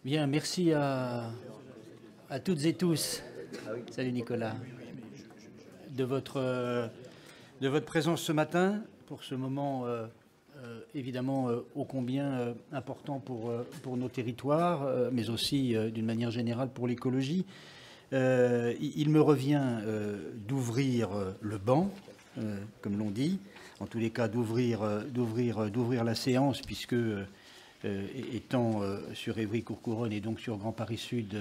Bien, merci à toutes et tous. Salut Nicolas. De votre présence ce matin pour ce moment évidemment ô combien important pour nos territoires, mais aussi d'une manière générale pour l'écologie. Il me revient d'ouvrir le banc, comme l'on dit, en tous les cas d'ouvrir la séance, puisque étant sur Évry-Courcouronnes et donc sur Grand Paris Sud,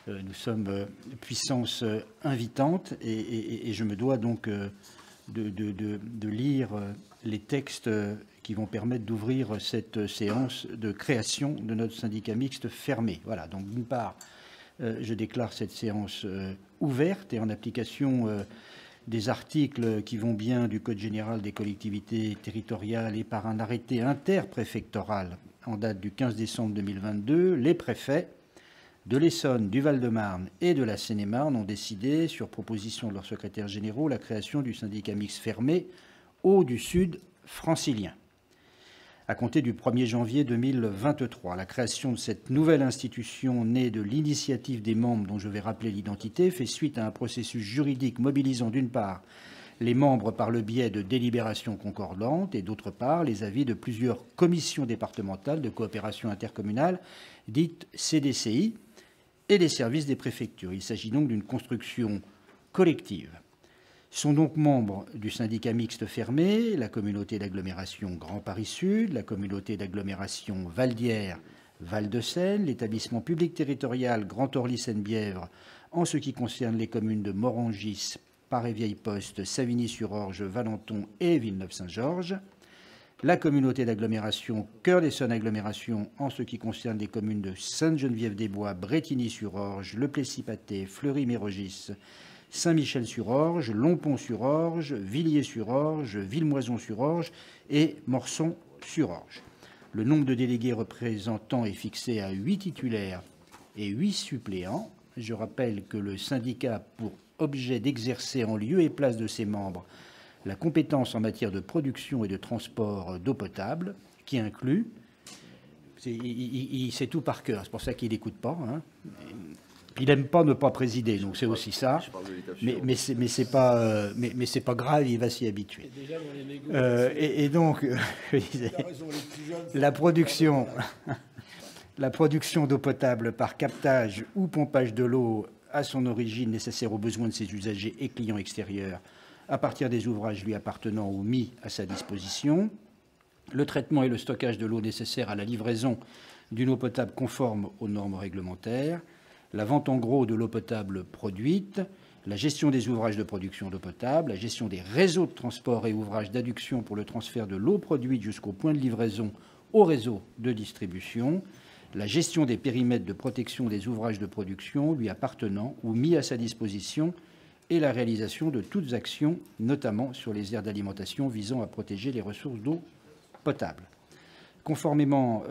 nous sommes puissance invitante et je me dois donc de lire les textes qui vont permettre d'ouvrir cette séance de création de notre syndicat mixte fermé. Voilà, donc d'une part, je déclare cette séance ouverte et en application des articles qui vont bien du Code général des collectivités territoriales et par un arrêté interpréfectoral en date du 15 décembre 2022, les préfets de l'Essonne, du Val-de-Marne et de la Seine-et-Marne ont décidé, sur proposition de leurs secrétaires généraux, la création du syndicat mixte fermé Hauts du Sud francilien. À compter du 1er janvier 2023, la création de cette nouvelle institution née de l'initiative des membres dont je vais rappeler l'identité fait suite à un processus juridique mobilisant d'une part les membres par le biais de délibérations concordantes et d'autre part les avis de plusieurs commissions départementales de coopération intercommunale, dites CDCI, et les services des préfectures. Il s'agit donc d'une construction collective. Sont donc membres du syndicat mixte fermé la communauté d'agglomération Grand Paris Sud, la communauté d'agglomération Val-d'Hier, Val-de-Seine, l'établissement public territorial Grand Orly-Seine-Bièvre en ce qui concerne les communes de Morangis, Paray-Vieille-Poste, Savigny-sur-Orge, Valenton et Villeneuve-Saint-Georges, la communauté d'agglomération Cœur-d'Essonne Agglomération en ce qui concerne les communes de Sainte-Geneviève-des-Bois, Brétigny-sur-Orge, Le Plessis-Pathé, Fleury-Mérogis, Saint-Michel-sur-Orge, Lompont-sur-Orge, Villiers-sur-Orge, Villemoison-sur-Orge et Morson-sur-Orge. Le nombre de délégués représentants est fixé à 8 titulaires et 8 suppléants. Je rappelle que le syndicat a pour objet d'exercer en lieu et place de ses membres la compétence en matière de production et de transport d'eau potable, qui inclut, il sait tout par cœur, c'est pour ça qu'il n'écoute pas, hein. Il n'aime pas ne pas présider, donc c'est aussi ça. Mais c'est pas grave, il va s'y habituer. Et donc, la production d'eau potable par captage ou pompage de l'eau à son origine nécessaire aux besoins de ses usagers et clients extérieurs à partir des ouvrages lui appartenant ou mis à sa disposition, le traitement et le stockage de l'eau nécessaire à la livraison d'une eau potable conforme aux normes réglementaires, la vente en gros de l'eau potable produite, la gestion des ouvrages de production d'eau potable, la gestion des réseaux de transport et ouvrages d'adduction pour le transfert de l'eau produite jusqu'au point de livraison au réseau de distribution, la gestion des périmètres de protection des ouvrages de production lui appartenant ou mis à sa disposition et la réalisation de toutes actions, notamment sur les aires d'alimentation visant à protéger les ressources d'eau potable. Conformément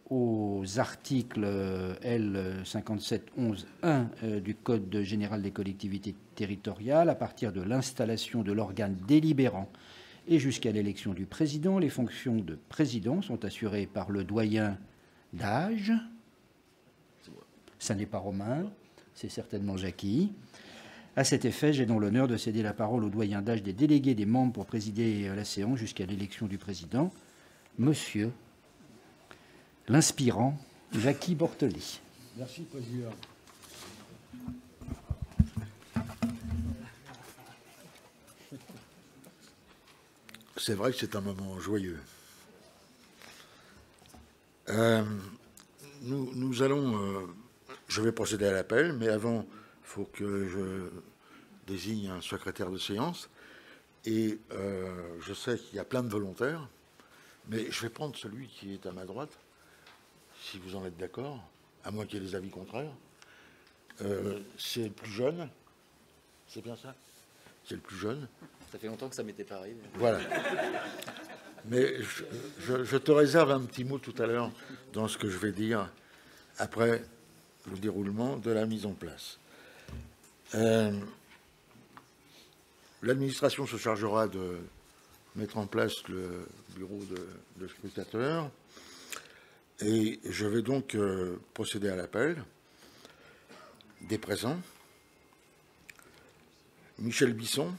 aux articles L5711-1 du Code général des collectivités territoriales, à partir de l'installation de l'organe délibérant et jusqu'à l'élection du président, les fonctions de président sont assurées par le doyen d'âge. Ça n'est pas Romain, c'est certainement Jackie. À cet effet, j'ai donc l'honneur de céder la parole au doyen d'âge des délégués des membres pour présider la séance jusqu'à l'élection du président, monsieur l'inspirant Jackie Bortoli. Merci, Président. C'est vrai que c'est un moment joyeux. Nous allons... je vais procéder à l'appel, mais avant, il faut que je désigne un secrétaire de séance. Et je sais qu'il y a plein de volontaires, mais je vais prendre celui qui est à ma droite, si vous en êtes d'accord, à moins qu'il y ait des avis contraires. C'est le plus jeune. C'est bien ça? C'est le plus jeune. Ça fait longtemps que ça m'était pas arrivé. Voilà. Mais je te réserve un petit mot tout à l'heure dans ce que je vais dire après le déroulement de la mise en place. L'administration se chargera de mettre en place le bureau de scrutateur. Et je vais donc procéder à l'appel des présents. Michel Bisson.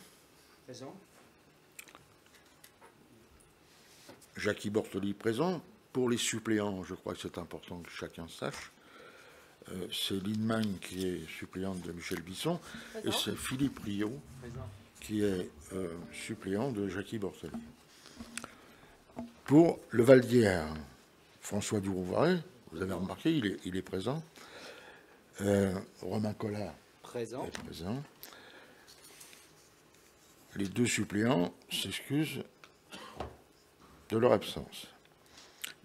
Présent. Jackie Bortoli, présent. Pour les suppléants, je crois que c'est important que chacun sache. C'est Lindemann qui est suppléante de Michel Bisson. Présent. Et c'est Philippe Rio qui est suppléant de Jackie Bortoli. Pour le Val d'Hier, François Durouvaret, vous avez remarqué, il est présent. Romain Collard présent. est présent. Les deux suppléants s'excusent de leur absence.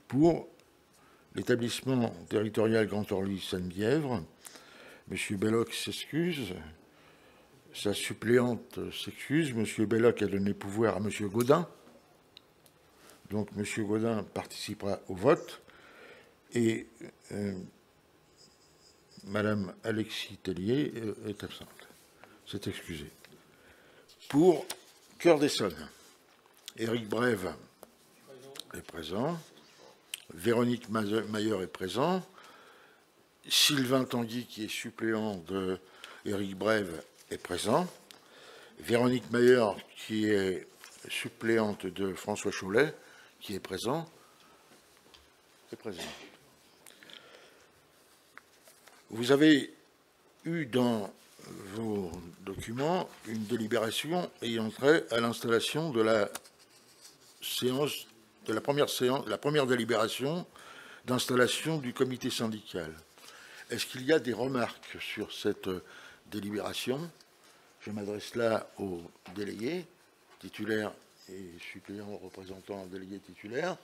Pour l'établissement territorial Grand Orly-Seine-Bièvre, M. Belloc s'excuse, sa suppléante s'excuse, M. Belloc a donné pouvoir à M. Gaudin, donc M. Gaudin participera au vote, et Mme Alexis Tellier est absente, s'est excusée. Pour Cœur d'Essonne, Éric Brève est présent, Véronique Mayer est présent, Sylvain Tanguy, qui est suppléant de Éric Brève, est présent, Véronique Mayer, qui est suppléante de François Chollet, qui est présent, est présent. Vous avez eu dans vos documents une délibération ayant trait à l'installation de la séance, de la première délibération d'installation du comité syndical. Est-ce qu'il y a des remarques sur cette délibération? Je m'adresse là aux délégués titulaires et suppléants représentants délégués titulaires.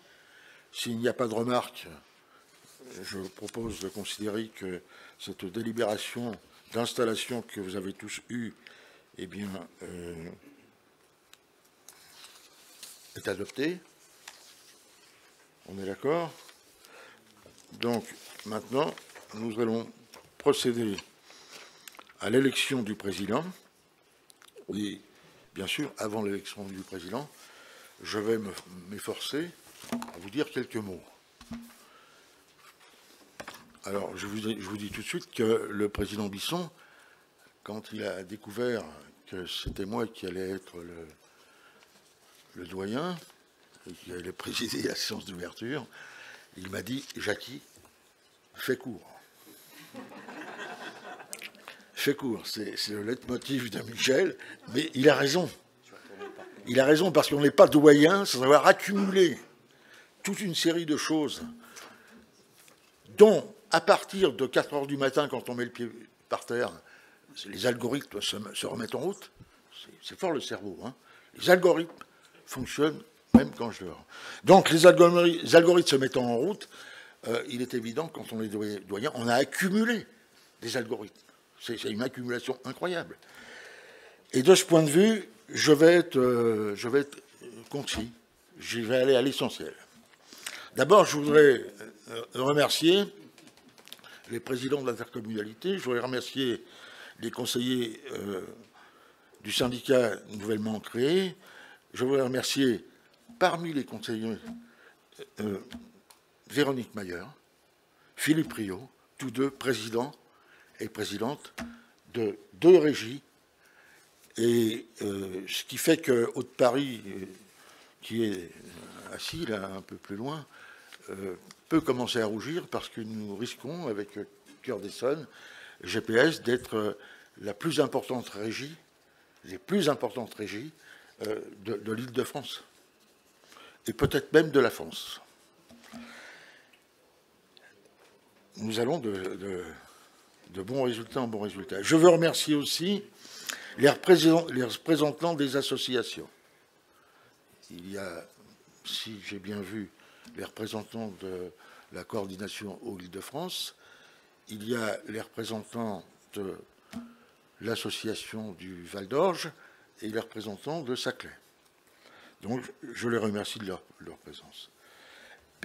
S'il n'y a pas de remarques, je propose de considérer que cette délibération d'installation que vous avez tous eue, eh bien, est adoptée. On est d'accord? Donc, maintenant, nous allons procéder à l'élection du président. Et, bien sûr, avant l'élection du président, je vais m'efforcer à vous dire quelques mots. Alors, je vous dis tout de suite que le président Bisson, quand il a découvert que c'était moi qui allais être le doyen et qui allait présider la séance d'ouverture, il m'a dit « Jackie, fais court ». Fais court, c'est le leitmotiv de Michel, mais il a raison. Il a raison parce qu'on n'est pas doyen sans avoir accumulé toute une série de choses dont, à partir de 4 heures du matin, quand on met le pied par terre, les algorithmes se remettent en route. C'est fort le cerveau. Hein. Les algorithmes fonctionnent même quand je dors. Donc les algorithmes se mettant en route, il est évident, quand on est doyen, on a accumulé des algorithmes. C'est une accumulation incroyable. Et de ce point de vue, je vais être concis. Je vais aller à l'essentiel. D'abord, je voudrais remercier les présidents de l'intercommunalité, je voudrais remercier les conseillers du syndicat nouvellement créé, je voudrais remercier parmi les conseillers Véronique Mayer, Philippe Rio, tous deux présidents et présidentes de 2 régies, et ce qui fait que Haute-Paris, qui est assis là un peu plus loin, peut commencer à rougir parce que nous risquons, avec Cœur d'Essonne, GPS, d'être la plus importante régie, les plus importantes régies de l'Île-de-France, et peut-être même de la France. Nous allons de bons résultats en bons résultats. Je veux remercier aussi les représentants des associations. Il y a, si j'ai bien vu, les représentants de la coordination aux Île-de-France, il y a les représentants de l'association du Val d'Orge et les représentants de Saclay. Donc, je les remercie de leur présence.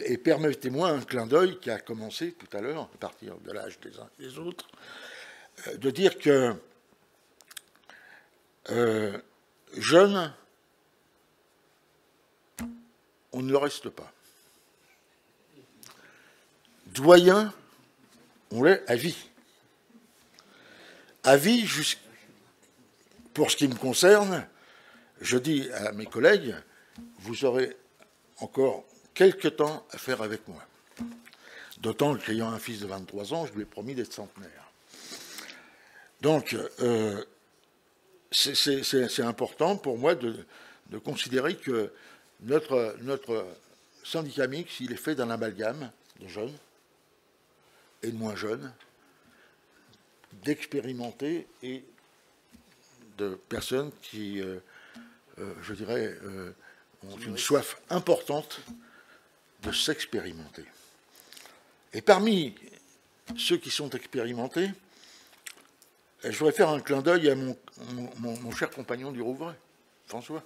Et permettez-moi un clin d'œil qui a commencé tout à l'heure, à partir de l'âge des uns et des autres, de dire que jeune, on ne le reste pas. doyen, on l'est à vie. À vie, pour ce qui me concerne, je dis à mes collègues, vous aurez encore quelques temps à faire avec moi. D'autant qu'ayant un fils de 23 ans, je lui ai promis d'être centenaire. Donc, c'est important pour moi de considérer que notre syndicat mixte, il est fait d'un amalgame de jeunes et de moins jeunes, d'expérimentés et de personnes qui, je dirais, ont une soif importante de s'expérimenter. Et parmi ceux qui sont expérimentés, je voudrais faire un clin d'œil à mon cher compagnon du Rouvray, François.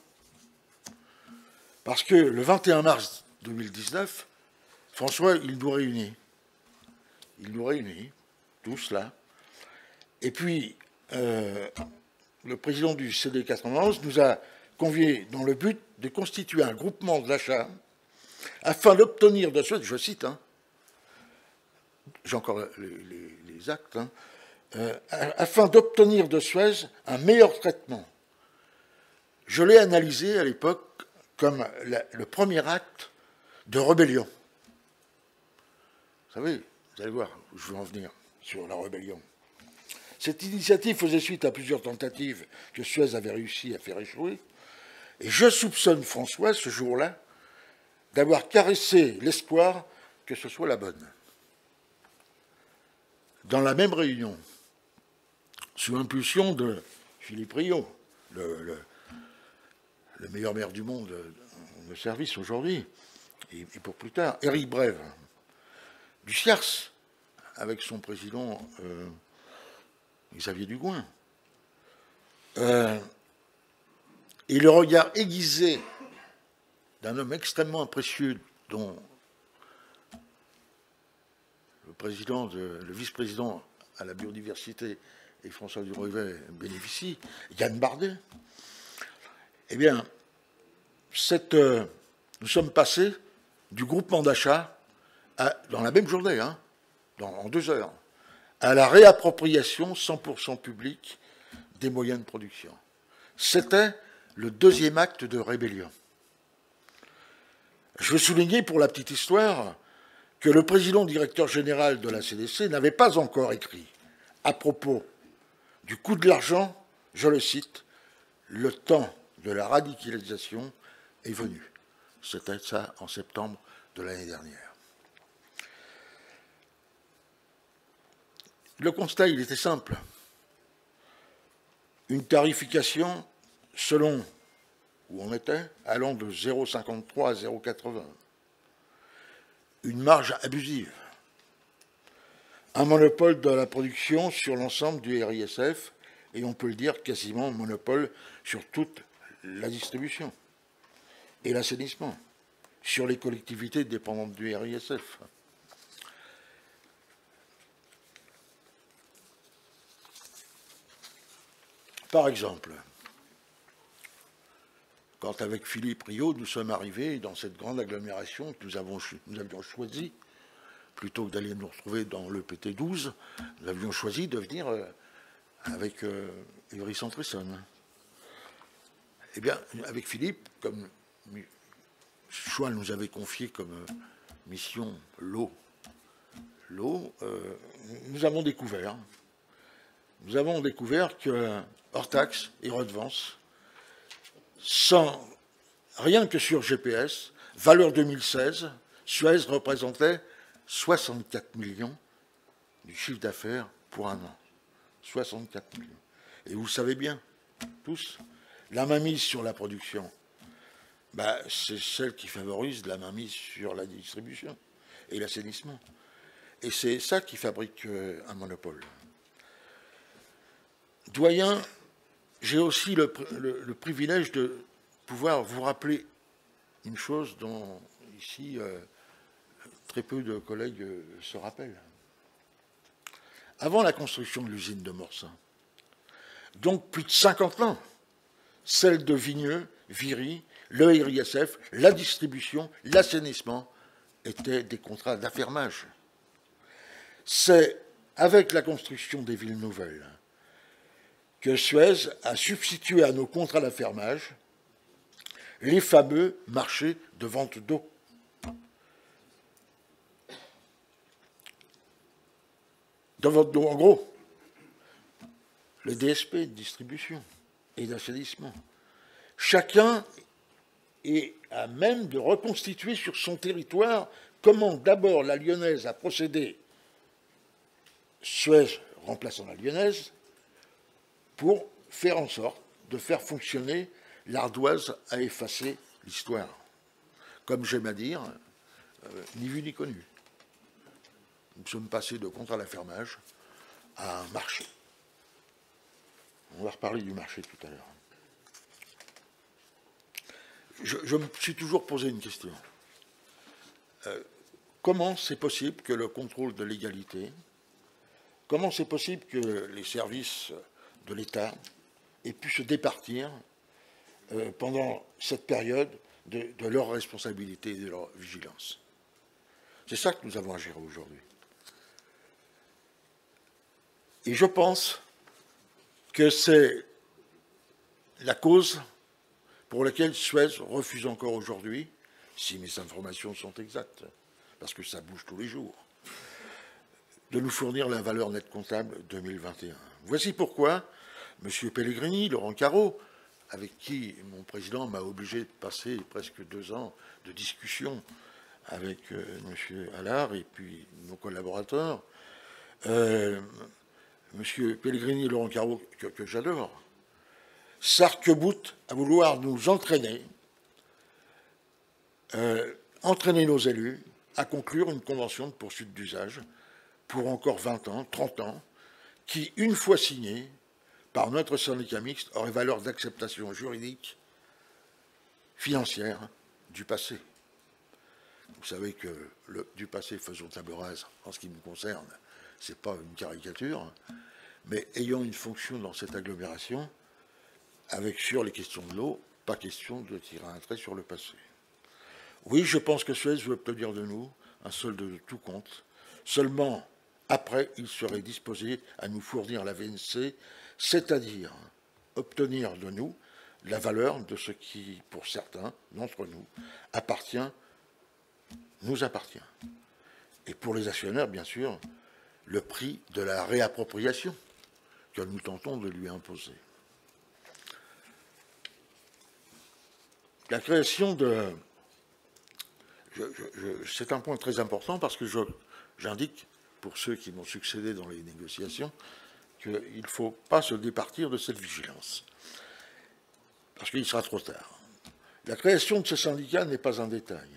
Parce que le 21 mars 2019, François, il nous réunit. Il nous réunit, tous là. Et puis, le président du CD 91 nous a conviés dans le but de constituer un groupement de l'achat afin d'obtenir de Suez, je cite, hein, j'ai encore les actes, hein, afin d'obtenir de Suez un meilleur traitement. Je l'ai analysé à l'époque comme le premier acte de rébellion. Vous savez, vous allez voir où je veux en venir sur la rébellion. Cette initiative faisait suite à plusieurs tentatives que Suez avait réussi à faire échouer. Et je soupçonne François, ce jour-là, d'avoir caressé l'espoir que ce soit la bonne. Dans la même réunion, sous impulsion de Philippe Rio, le meilleur maire du monde de service aujourd'hui, et pour plus tard, Éric Brève, du CIARS, avec son président Xavier Dugouin, et le regard aiguisé d'un homme extrêmement précieux dont le vice-président à la biodiversité et François Durovet bénéficient, Yann Bardet, eh bien, nous sommes passés du groupement d'achat, dans la même journée, hein, en 2 heures, à la réappropriation 100% publique des moyens de production. C'était le deuxième acte de rébellion. Je veux souligner, pour la petite histoire, que le président directeur général de la CDC n'avait pas encore écrit à propos du coût de l'argent, je le cite, « Le temps de la radicalisation est venu ». C'était ça en septembre de l'année dernière. Le constat, il était simple. Une tarification selon où on était, allant de 0,53 à 0,80. Une marge abusive. Un monopole de la production sur l'ensemble du RISF, et on peut le dire quasiment monopole sur toute la distribution et l'assainissement, sur les collectivités dépendantes du RISF. Par exemple, quand avec Philippe Rio, nous sommes arrivés dans cette grande agglomération que nous avions choisi, plutôt que d'aller nous retrouver dans le PT12, nous avions choisi de venir avec Ivry-Centre-Essonne. Eh bien, avec Philippe, comme Choix nous avait confié comme mission l'eau, nous avons découvert que hors taxe et redevances, rien que sur GPS, valeur 2016, Suez représentait 64 millions du chiffre d'affaires pour un an. 64 millions. Et vous savez bien, tous, la mainmise sur la production, c'est celle qui favorise la mainmise sur la distribution et l'assainissement. Et c'est ça qui fabrique un monopole. Doyen, j'ai aussi le privilège de pouvoir vous rappeler une chose dont ici très peu de collègues se rappellent. Avant la construction de l'usine de Morsin, donc plus de 50 ans, celle de Vigneux, Viry, le RISF, la distribution, l'assainissement étaient des contrats d'affermage. c'est avec la construction des villes nouvelles que Suez a substitué à nos contrats d'affermage les fameux marchés de vente d'eau. Dans votre dos, en gros, le DSP de distribution et d'assainissement. Chacun est à même de reconstituer sur son territoire comment d'abord la Lyonnaise a procédé, Suez remplaçant la Lyonnaise, pour faire en sorte de faire fonctionner l'ardoise à effacer l'histoire. Comme j'aime à dire, ni vu ni connu. Nous sommes passés de contrat d'affermage à un marché. On va reparler du marché tout à l'heure. Je me suis toujours posé une question. Comment c'est possible que le contrôle de légalité, comment c'est possible que les services de l'État aient pu se départir pendant cette période de leur responsabilité et de leur vigilance? C'est ça que nous avons à gérer aujourd'hui. Et je pense que c'est la cause pour laquelle Suez refuse encore aujourd'hui, si mes informations sont exactes, parce que ça bouge tous les jours, de nous fournir la valeur nette comptable 2021. Voici pourquoi M. Pellegrini, Laurent Carreau, avec qui mon président m'a obligé de passer presque 2 ans de discussion avec M. Allard et puis nos collaborateurs, M. Pellegrini et Laurent Carreau, que j'adore, s'arc-boutent à vouloir nous entraîner, entraîner nos élus à conclure une convention de poursuite d'usage pour encore 20 ans, 30 ans, qui, une fois signée par notre syndicat mixte, aurait valeur d'acceptation juridique, financière du passé. Vous savez que du passé, faisons table rase, en ce qui me concerne, ce n'est pas une caricature, mais ayant une fonction dans cette agglomération, avec sur les questions de l'eau, pas question de tirer un trait sur le passé. Oui, je pense que Suez veut obtenir de nous un solde de tout compte. Seulement, après, il serait disposé à nous fournir la VNC, c'est-à-dire obtenir de nous la valeur de ce qui, pour certains d'entre nous, nous appartient. Et pour les actionnaires, bien sûr, le prix de la réappropriation que nous tentons de lui imposer. La création de... c'est un point très important parce que j'indique, pour ceux qui m'ont succédé dans les négociations, qu'il ne faut pas se départir de cette vigilance, parce qu'il sera trop tard. La création de ce syndicat n'est pas un détail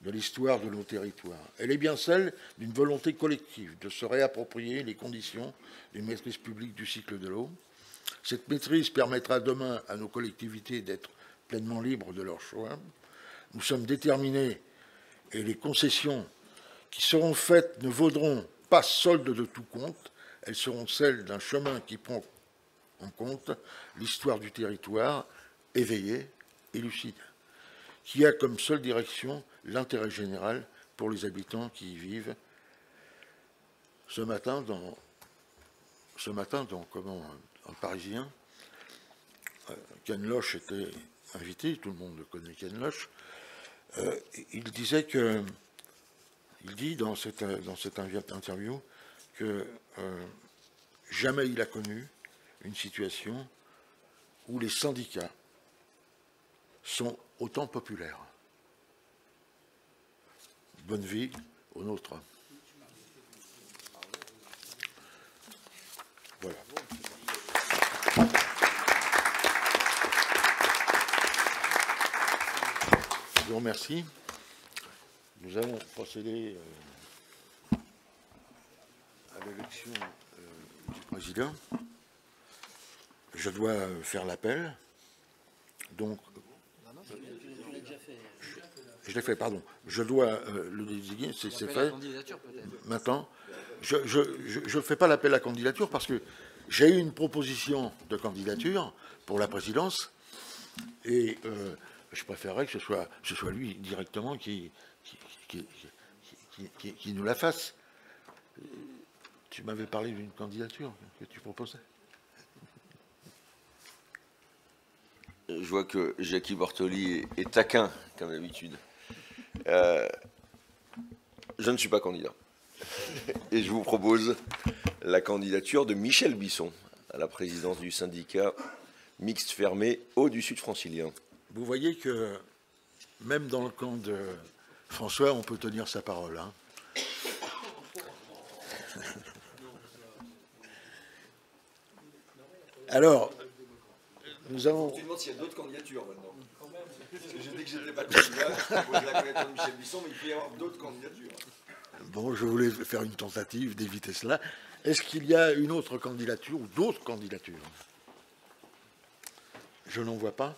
de l'histoire de nos territoires. Elle est bien celle d'une volonté collective de se réapproprier les conditions d'une maîtrise publique du cycle de l'eau. Cette maîtrise permettra demain à nos collectivités d'être pleinement libres de leurs choix. Nous sommes déterminés et les concessions qui seront faites ne vaudront pas solde de tout compte, elles seront celles d'un chemin qui prend en compte l'histoire du territoire éveillée et lucide, qui a comme seule direction l'intérêt général pour les habitants qui y vivent. Ce matin, dans un Parisien, Ken Loach était invité, tout le monde connaît Ken Loach, il dit dans cette interview que jamais il a connu une situation où les syndicats sont autant populaires. Bonne vie aux nôtres. Voilà. Je vous remercie. Nous allons procéder à l'élection du président. Je dois faire l'appel. Donc, je l'ai fait, pardon. Je dois le désigner, c'est fait. Maintenant, je ne fais pas l'appel à candidature parce que j'ai eu une proposition de candidature pour la présidence et je préférerais que ce soit lui directement qui nous la fasse. Tu m'avais parlé d'une candidature que tu proposais. Je vois que Jacky Bortoli est taquin, comme d'habitude. Je ne suis pas candidat. Et je vous propose la candidature de Michel Bisson à la présidence du syndicat mixte fermé Haut du Sud francilien. Vous voyez que même dans le camp de François, on peut tenir sa parole. Hein. Alors, nous avons... Tu demandes s'il y a d'autres candidatures maintenant. J'ai dit que je n'étais pas candidat, je propose la candidature de Michel Bisson, mais il peut y avoir d'autres candidatures. Bon, je voulais faire une tentative d'éviter cela. Est-ce qu'il y a une autre candidature ou d'autres candidatures? Je n'en vois pas.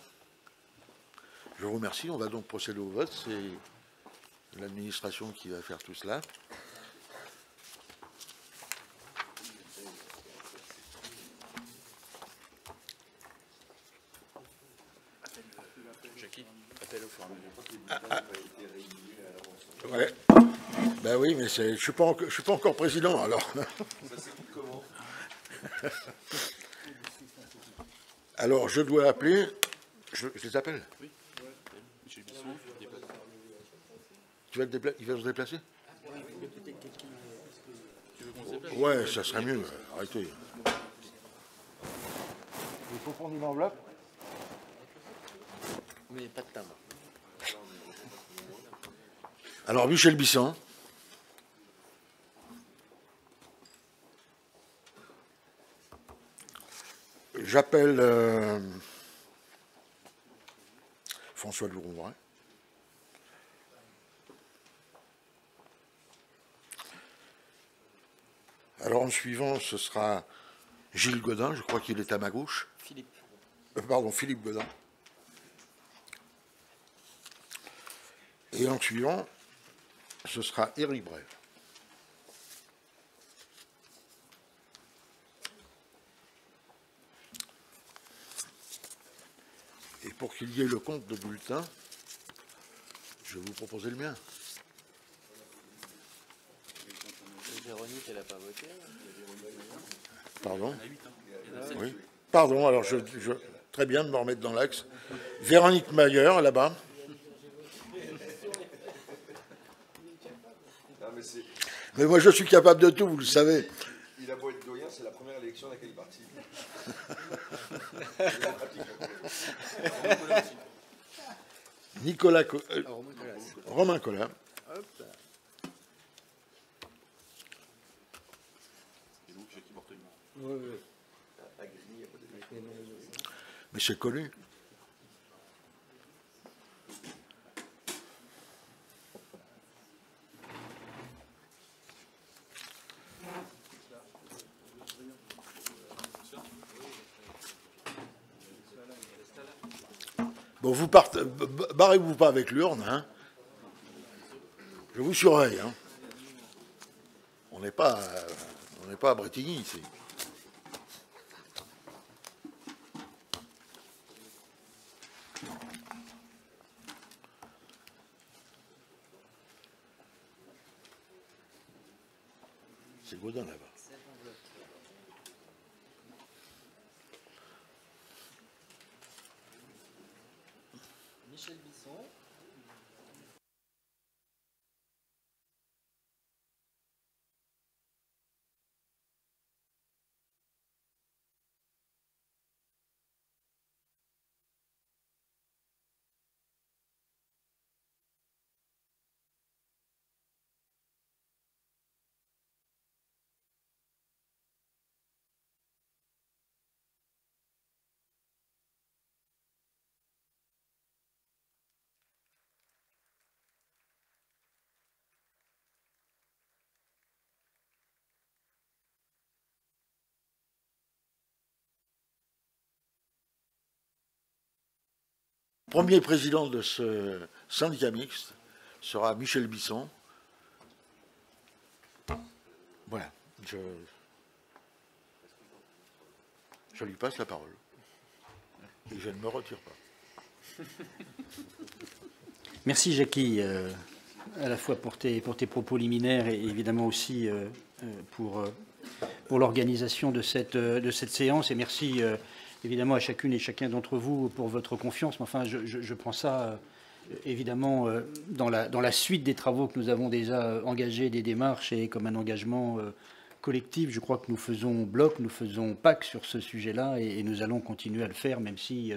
Je vous remercie. On va donc procéder au vote. C'est l'administration qui va faire tout cela. Jacky, appelle au fur et à mesure. Ouais. Ben oui, mais je suis pas encore président, alors. Ça s'écoute comment? Alors, je dois appeler. Je les appelle. Oui. Michel Bisson, Tu vas te déplacer? Il va se déplacer? tu veux qu'on se déplace? Ouais, ça serait mieux. Arrêtez. Il faut prendre une enveloppe. Mais pas de timbre. Alors, Michel Bisson. J'appelle François de Rouvray. Alors, en suivant, ce sera Gilles Godin. Je crois qu'il est à ma gauche. Philippe. Pardon, Philippe Godin. Et en suivant, ce sera Éric Brève. Et pour qu'il y ait le compte de bulletins, je vais vous proposer le mien. Véronique, elle n'a pas voté. Pardon? Oui. Pardon, alors très bien de me remettre dans l'axe. Véronique Mayer, là-bas. Mais moi, je suis capable de tout, vous le savez. Il a beau être doyen, c'est la première élection à laquelle il participe. Nicolas Romain Collat. Mais c'est connu. Bon, vous partez, barrez-vous pas avec l'urne, hein. Je vous surveille, hein. On n'est pas à Bretigny ici. C'est Godin là-bas. Michel Bisson. Le premier président de ce syndicat mixte sera Michel Bisson. Voilà, je lui passe la parole. Et je ne me retire pas. Merci Jacky, à la fois pour tes propos liminaires et évidemment aussi pour l'organisation de cette séance, et merci évidemment à chacune et chacun d'entre vous pour votre confiance. Mais enfin, je prends ça évidemment dans la suite des travaux que nous avons déjà engagés, des démarches, et comme un engagement collectif. Je crois que nous faisons bloc, nous faisons pacte sur ce sujet-là, et nous allons continuer à le faire, même si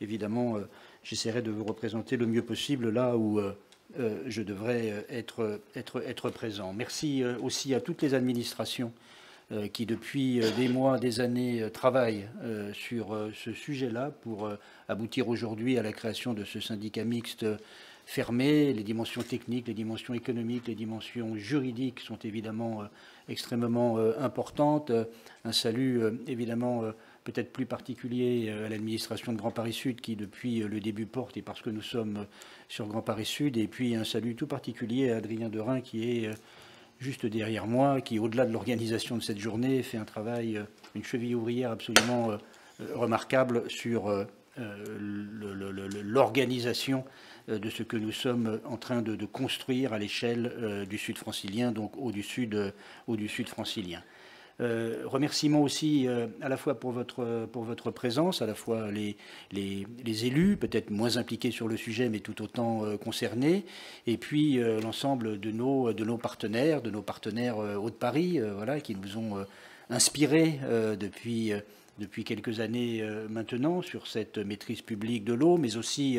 évidemment j'essaierai de vous représenter le mieux possible là où je devrais être présent. Merci aussi à toutes les administrations qui depuis des mois, des années travaillent sur ce sujet-là pour aboutir aujourd'hui à la création de ce syndicat mixte fermé. Les dimensions techniques, les dimensions économiques, les dimensions juridiques sont évidemment extrêmement importantes. Un salut évidemment peut-être plus particulier à l'administration de Grand Paris Sud qui depuis le début porte, et parce que nous sommes sur Grand Paris Sud, et puis un salut tout particulier à Adrien Derain qui est juste derrière moi, qui, au-delà de l'organisation de cette journée, fait un travail, une cheville ouvrière absolument remarquable sur l'organisation de ce que nous sommes en train de construire à l'échelle du Sud francilien, donc au du Sud francilien. Remerciements aussi à la fois pour votre présence, à la fois les élus, peut-être moins impliqués sur le sujet, mais tout autant concernés, et puis l'ensemble de nos partenaires, Hauts-de-Paris, voilà, qui nous ont inspirés depuis quelques années maintenant sur cette maîtrise publique de l'eau, mais aussi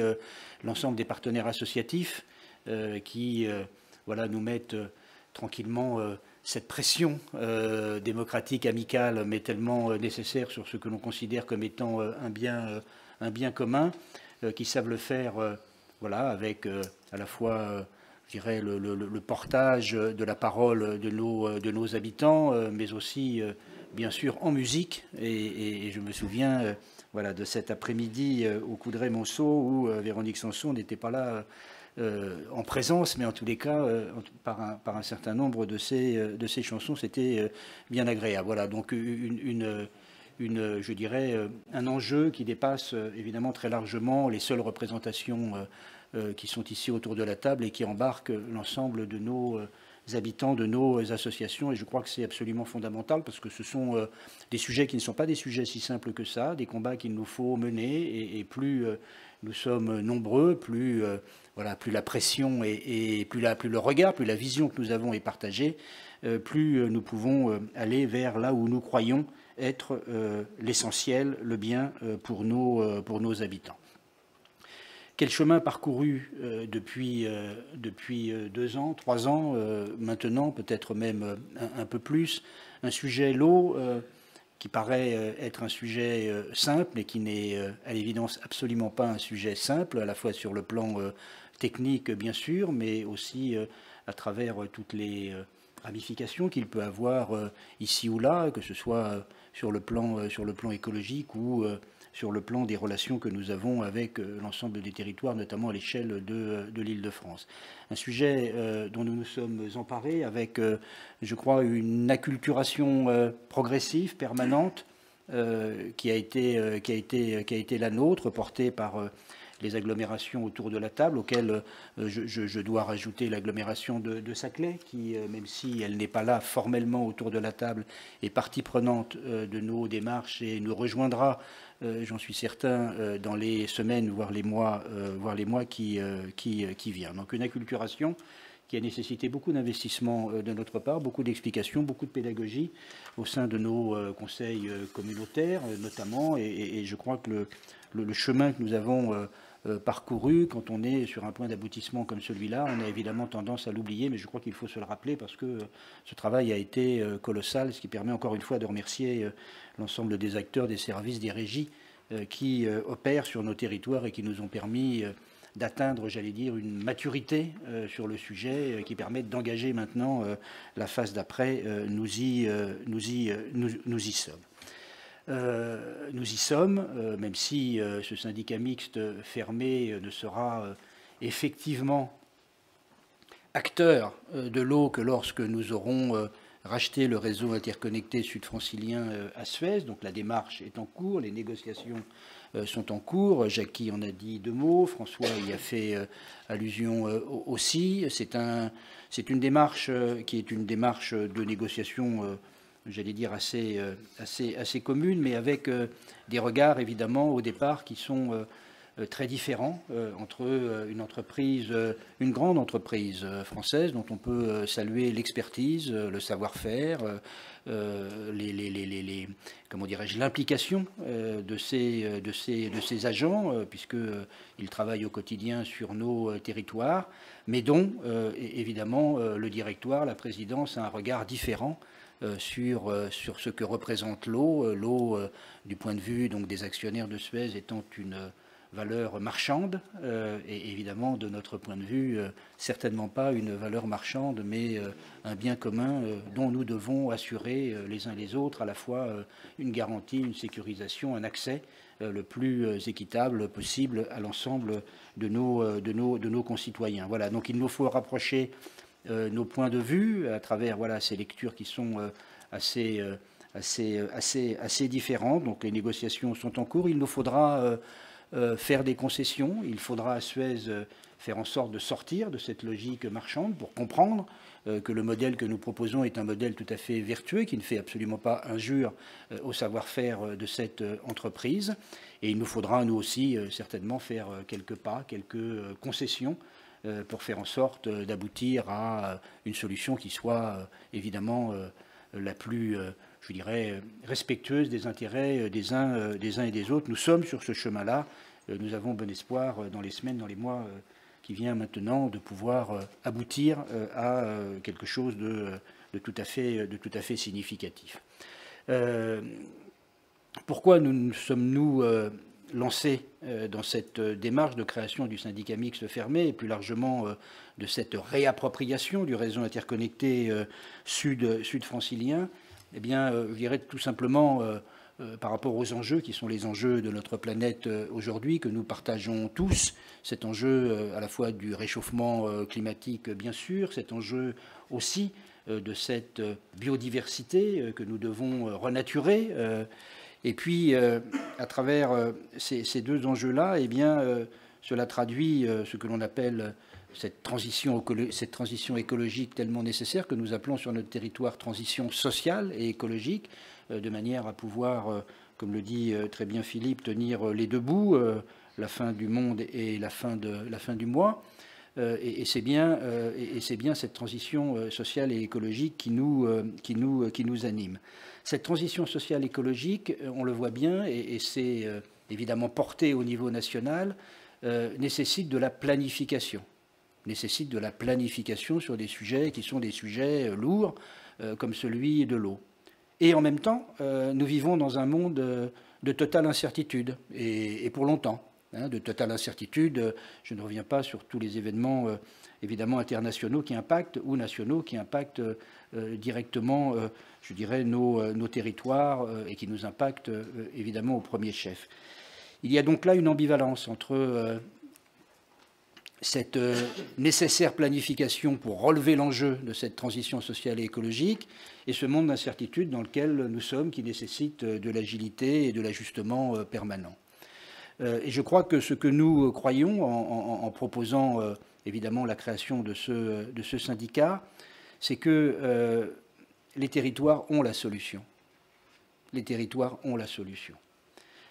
l'ensemble des partenaires associatifs qui voilà, nous mettent tranquillement cette pression démocratique, amicale, mais tellement nécessaire sur ce que l'on considère comme étant un bien commun, qui savent le faire voilà, avec à la fois je dirais, le portage de la parole de nos habitants, mais aussi bien sûr en musique. Et je me souviens voilà, de cet après-midi au Coudray-Monceau où Véronique Sanson n'était pas là en présence, mais en tous les cas, par un certain nombre de ces chansons, c'était bien agréable. Voilà, donc je dirais, un enjeu qui dépasse évidemment très largement les seules représentations qui sont ici autour de la table et qui embarquent l'ensemble de nos habitants, de nos associations. Et je crois que c'est absolument fondamental parce que ce sont des sujets qui ne sont pas des sujets si simples que ça, des combats qu'il nous faut mener, et plus nous sommes nombreux, plus voilà, plus la pression et plus le regard, plus la vision que nous avons est partagée, plus nous pouvons aller vers là où nous croyons être l'essentiel, le bien pour nos habitants. Quel chemin parcouru depuis 2 ans, 3 ans, maintenant, peut-être même un peu plus. Un sujet, l'eau, qui paraît être un sujet simple, mais qui n'est à l'évidence absolument pas un sujet simple, à la fois sur le plan technique, bien sûr, mais aussi à travers toutes les ramifications qu'il peut avoir ici ou là, que ce soit sur le plan écologique ou sur le plan des relations que nous avons avec l'ensemble des territoires, notamment à l'échelle de l'Île-de-France. Un sujet dont nous nous sommes emparés avec, je crois, une acculturation progressive, permanente, qui a été la nôtre, portée par les agglomérations autour de la table, auxquelles je dois rajouter l'agglomération de Saclay, qui, même si elle n'est pas là formellement autour de la table, est partie prenante de nos démarches et nous rejoindra, j'en suis certain, dans les semaines, voire les mois qui viennent. Donc une acculturation qui a nécessité beaucoup d'investissement de notre part, beaucoup d'explications, beaucoup de pédagogie au sein de nos conseils communautaires notamment, et je crois que le chemin que nous avons parcouru, quand on est sur un point d'aboutissement comme celui-là, on a évidemment tendance à l'oublier, mais je crois qu'il faut se le rappeler parce que ce travail a été colossal, ce qui permet encore une fois de remercier l'ensemble des acteurs, des services, des régies qui opèrent sur nos territoires et qui nous ont permis d'atteindre, j'allais dire, une maturité sur le sujet qui permet d'engager maintenant la phase d'après. Nous y sommes. Nous y sommes, même si ce syndicat mixte fermé ne sera effectivement acteur de l'eau que lorsque nous aurons racheter le réseau interconnecté sud-francilien à Suez. Donc la démarche est en cours, les négociations sont en cours. Jackie en a dit 2 mots, François y a fait allusion aussi. C'est une démarche qui est une démarche de négociation, j'allais dire, assez commune, mais avec des regards, évidemment, au départ, qui sont très différents entre une grande entreprise française dont on peut saluer l'expertise, le savoir-faire, comment dirais-je, l'implication de ces agents, puisqu'ils travaillent au quotidien sur nos territoires, mais dont, évidemment, le directoire, la présidence, a un regard différent sur ce que représente l'eau. L'eau, du point de vue donc, des actionnaires de Suez, étant une valeur marchande, et évidemment, de notre point de vue, certainement pas une valeur marchande, mais un bien commun dont nous devons assurer les uns les autres à la fois une garantie, une sécurisation, un accès le plus équitable possible à l'ensemble de nos concitoyens. Voilà, donc il nous faut rapprocher nos points de vue à travers ces lectures qui sont assez différentes. Donc les négociations sont en cours. Il nous faudra faire des concessions. Il faudra à Suez faire en sorte de sortir de cette logique marchande pour comprendre que le modèle que nous proposons est un modèle tout à fait vertueux, qui ne fait absolument pas injure au savoir-faire de cette entreprise. Et il nous faudra, nous aussi, certainement faire quelques pas, quelques concessions pour faire en sorte d'aboutir à une solution qui soit évidemment la plus, je dirais, respectueuse des intérêts des uns et des autres. Nous sommes sur ce chemin-là. Nous avons bon espoir dans les semaines, dans les mois qui viennent maintenant, de pouvoir aboutir à quelque chose de tout à fait significatif. Pourquoi nous sommes-nous lancés dans cette démarche de création du syndicat mixte fermé et plus largement de cette réappropriation du réseau interconnecté sud-francilien? Eh bien, je dirais tout simplement par rapport aux enjeux qui sont les enjeux de notre planète aujourd'hui, que nous partageons tous, cet enjeu à la fois du réchauffement climatique, bien sûr, cet enjeu aussi de cette biodiversité que nous devons renaturer. Et puis, à travers ces 2 enjeux-là, eh bien, cela traduit ce que l'on appelle cette transition écologique tellement nécessaire, que nous appelons sur notre territoire transition sociale et écologique, de manière à pouvoir, comme le dit très bien Philippe, tenir les 2 bouts, la fin du monde et la fin du mois. Et c'est bien cette transition sociale et écologique qui nous anime. Cette transition sociale et écologique, on le voit bien, et c'est évidemment porté au niveau national, nécessite de la planification. Nécessite de la planification sur des sujets qui sont des sujets lourds, comme celui de l'eau. Et en même temps, nous vivons dans un monde de totale incertitude, et pour longtemps. De totale incertitude. Je ne reviens pas sur tous les événements évidemment internationaux qui impactent ou nationaux qui impactent directement, je dirais, nos territoires et qui nous impactent évidemment au premier chef. Il y a donc là une ambivalence entre cette nécessaire planification pour relever l'enjeu de cette transition sociale et écologique et ce monde d'incertitude dans lequel nous sommes, qui nécessite de l'agilité et de l'ajustement permanent. Et je crois que ce que nous croyons en proposant évidemment la création de ce syndicat, c'est que les territoires ont la solution. Les territoires ont la solution.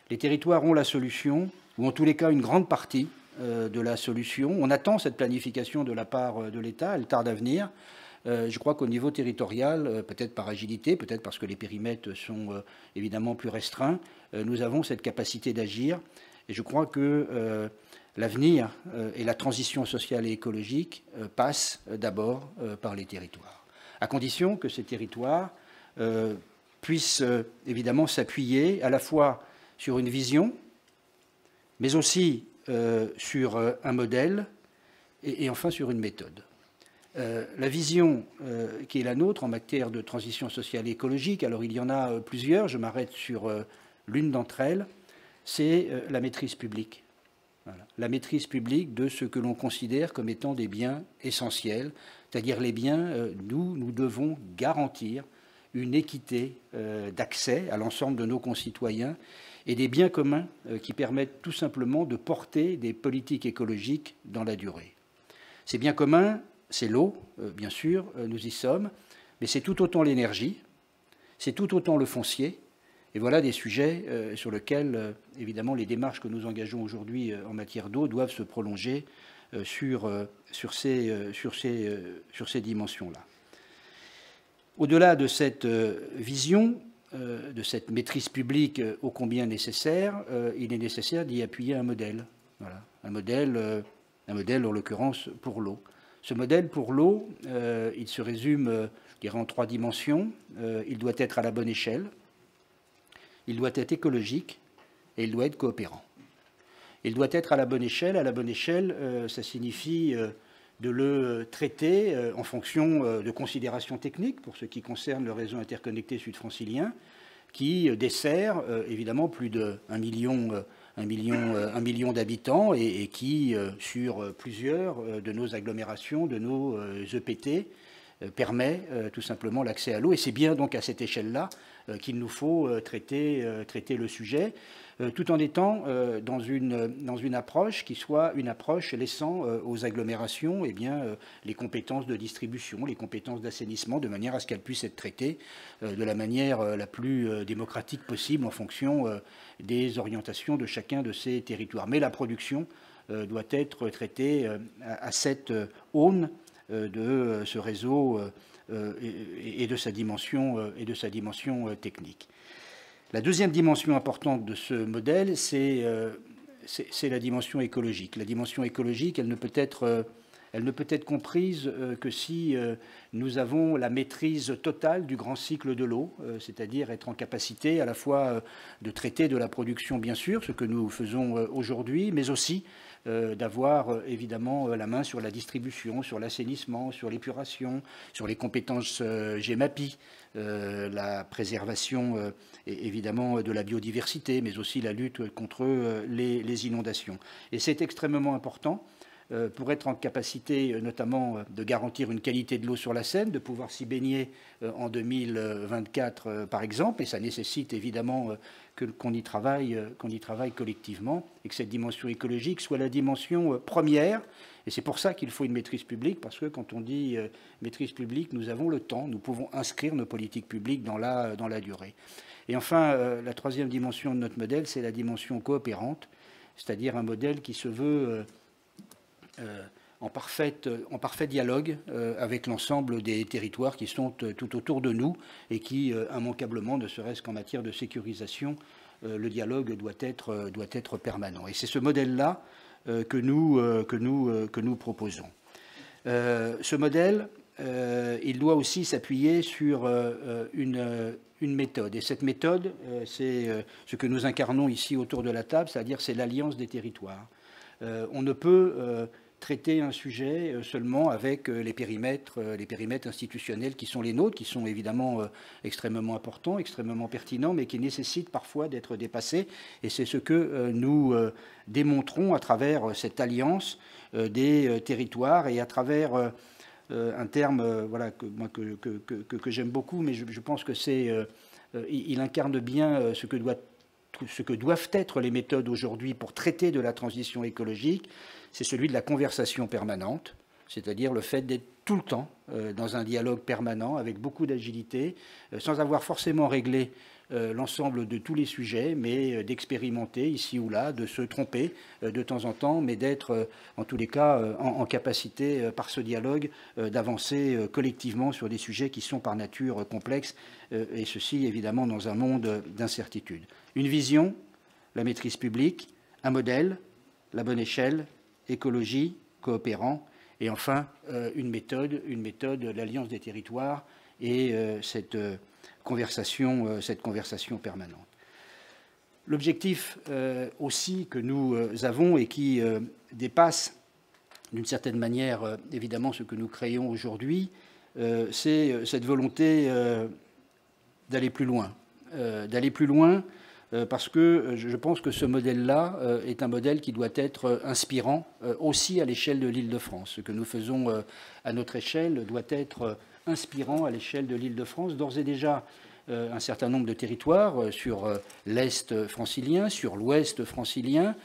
Les territoires ont la solution, ou en tous les cas une grande partie de la solution. On attend cette planification de la part de l'État, elle tarde à venir. Je crois qu'au niveau territorial, peut-être par agilité, peut-être parce que les périmètres sont évidemment plus restreints, nous avons cette capacité d'agir. Et je crois que l'avenir et la transition sociale et écologique passent d'abord par les territoires, à condition que ces territoires puissent évidemment s'appuyer à la fois sur une vision, mais aussi sur un modèle et enfin sur une méthode. La vision qui est la nôtre en matière de transition sociale et écologique, alors il y en a plusieurs, je m'arrête sur l'une d'entre elles, c'est la maîtrise publique. Voilà. La maîtrise publique de ce que l'on considère comme étant des biens essentiels, c'est-à-dire les biens, nous devons garantir une équité d'accès à l'ensemble de nos concitoyens et des biens communs qui permettent tout simplement de porter des politiques écologiques dans la durée. Ces biens communs, c'est l'eau, bien sûr, nous y sommes, mais c'est tout autant l'énergie, c'est tout autant le foncier. Et voilà des sujets sur lesquels, évidemment, les démarches que nous engageons aujourd'hui en matière d'eau doivent se prolonger sur ces dimensions-là. Au-delà de cette vision, de cette maîtrise publique ô combien nécessaire, il est nécessaire d'y appuyer un modèle. Voilà, un modèle en l'occurrence pour l'eau. Ce modèle pour l'eau, il se résume, je dirais, en 3 dimensions. Il doit être à la bonne échelle, il doit être écologique et il doit être coopérant. Il doit être à la bonne échelle. À la bonne échelle, ça signifie de le traiter en fonction de considérations techniques pour ce qui concerne le réseau interconnecté sud-francilien, qui dessert évidemment plus de 1 million d'habitants et qui, sur plusieurs de nos agglomérations, de nos EPT, permet tout simplement l'accès à l'eau. Et c'est bien donc à cette échelle-là qu'il nous faut traiter le sujet, tout en étant dans une approche qui soit une approche laissant aux agglomérations les compétences de distribution, les compétences d'assainissement, de manière à ce qu'elles puissent être traitées de la manière la plus démocratique possible en fonction des orientations de chacun de ces territoires. Mais la production doit être traitée à cette aune de ce réseau et de sa dimension technique. La deuxième dimension importante de ce modèle, c'est la dimension écologique. La dimension écologique, elle ne peut être comprise que si nous avons la maîtrise totale du grand cycle de l'eau, c'est-à-dire être en capacité à la fois de traiter de la production, bien sûr, ce que nous faisons aujourd'hui, mais aussi d'avoir évidemment la main sur la distribution, sur l'assainissement, sur l'épuration, sur les compétences GEMAPI, la préservation évidemment de la biodiversité, mais aussi la lutte contre les inondations. Et c'est extrêmement important pour être en capacité notamment de garantir une qualité de l'eau sur la Seine, de pouvoir s'y baigner en 2024 par exemple, et ça nécessite évidemment qu'on y travaille collectivement, et que cette dimension écologique soit la dimension première. Et c'est pour ça qu'il faut une maîtrise publique, parce que quand on dit maîtrise publique, nous avons le temps, nous pouvons inscrire nos politiques publiques dans la durée. Et enfin, la troisième dimension de notre modèle, c'est la dimension coopérante, c'est-à-dire un modèle qui se veut en parfait dialogue avec l'ensemble des territoires qui sont tout autour de nous et qui, immanquablement, ne serait-ce qu'en matière de sécurisation, le dialogue doit être permanent. Et c'est ce modèle-là que nous proposons. Ce modèle, il doit aussi s'appuyer sur une méthode. Et cette méthode, c'est ce que nous incarnons ici autour de la table, c'est-à-dire c'est l'alliance des territoires. On ne peut traiter un sujet seulement avec les périmètres institutionnels qui sont les nôtres, qui sont évidemment extrêmement importants, extrêmement pertinents, mais qui nécessitent parfois d'être dépassés. Et c'est ce que nous démontrons à travers cette alliance des territoires et à travers un terme voilà, que j'aime beaucoup, mais je pense que il incarne bien ce que doivent être les méthodes aujourd'hui pour traiter de la transition écologique. C'est celui de la conversation permanente, c'est-à-dire le fait d'être tout le temps dans un dialogue permanent avec beaucoup d'agilité, sans avoir forcément réglé l'ensemble de tous les sujets, mais d'expérimenter ici ou là, de se tromper de temps en temps, mais d'être en tous les cas en capacité par ce dialogue d'avancer collectivement sur des sujets qui sont par nature complexes, et ceci évidemment dans un monde d'incertitude. Une vision, la maîtrise publique, un modèle, la bonne échelle, écologie, coopérant, et enfin une méthode, l'alliance des territoires et cette conversation permanente. L'objectif aussi que nous avons et qui dépasse d'une certaine manière évidemment ce que nous créons aujourd'hui, c'est cette volonté d'aller plus loin parce que je pense que ce modèle-là est un modèle qui doit être inspirant aussi à l'échelle de l'Île-de-France. Ce que nous faisons à notre échelle doit être inspirant à l'échelle de l'Île-de-France. D'ores et déjà, un certain nombre de territoires sur l'Est francilien, sur l'Ouest francilien,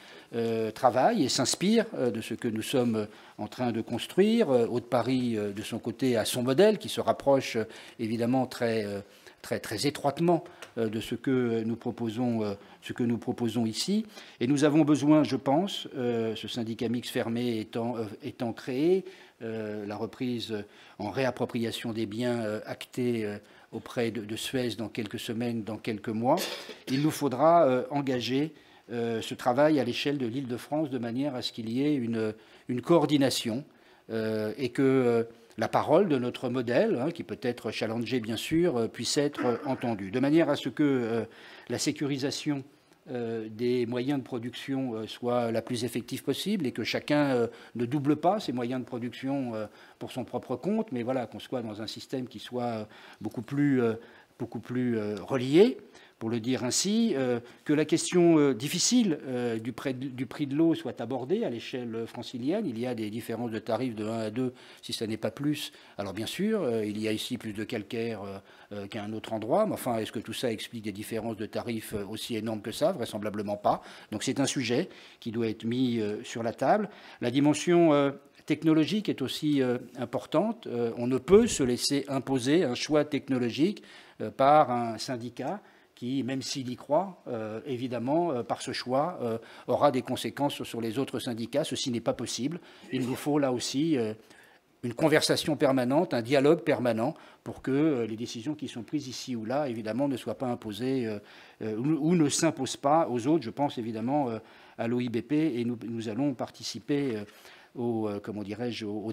travaillent et s'inspirent de ce que nous sommes en train de construire. Haute-Paris, de son côté, a son modèle qui se rapproche évidemment très étroitement de ce que nous proposons ici. Et nous avons besoin, je pense, ce syndicat mixte fermé étant créé, la reprise en réappropriation des biens actée auprès de Suez dans quelques semaines, dans quelques mois, il nous faudra engager ce travail à l'échelle de l'Île-de-France de manière à ce qu'il y ait une coordination et que la parole de notre modèle, qui peut être challengé bien sûr, puisse être entendue, de manière à ce que la sécurisation des moyens de production soit la plus effective possible et que chacun ne double pas ses moyens de production pour son propre compte, mais voilà, qu'on soit dans un système qui soit beaucoup plus relié, pour le dire ainsi, que la question difficile du prix de l'eau soit abordée à l'échelle francilienne. Il y a des différences de tarifs de 1 à 2, si ce n'est pas plus. Alors bien sûr, il y a ici plus de calcaire qu'à un autre endroit, mais enfin, est-ce que tout ça explique des différences de tarifs aussi énormes que ça? Vraisemblablement pas. Donc c'est un sujet qui doit être mis sur la table. La dimension technologique est aussi importante. On ne peut se laisser imposer un choix technologique par un syndicat qui, même s'il y croit, évidemment, par ce choix, aura des conséquences sur les autres syndicats. Ceci n'est pas possible. Il nous faut là aussi une conversation permanente, un dialogue permanent pour que les décisions qui sont prises ici ou là, évidemment, ne soient pas imposées ou ne s'imposent pas aux autres. Je pense évidemment à l'OIBP et nous allons participer au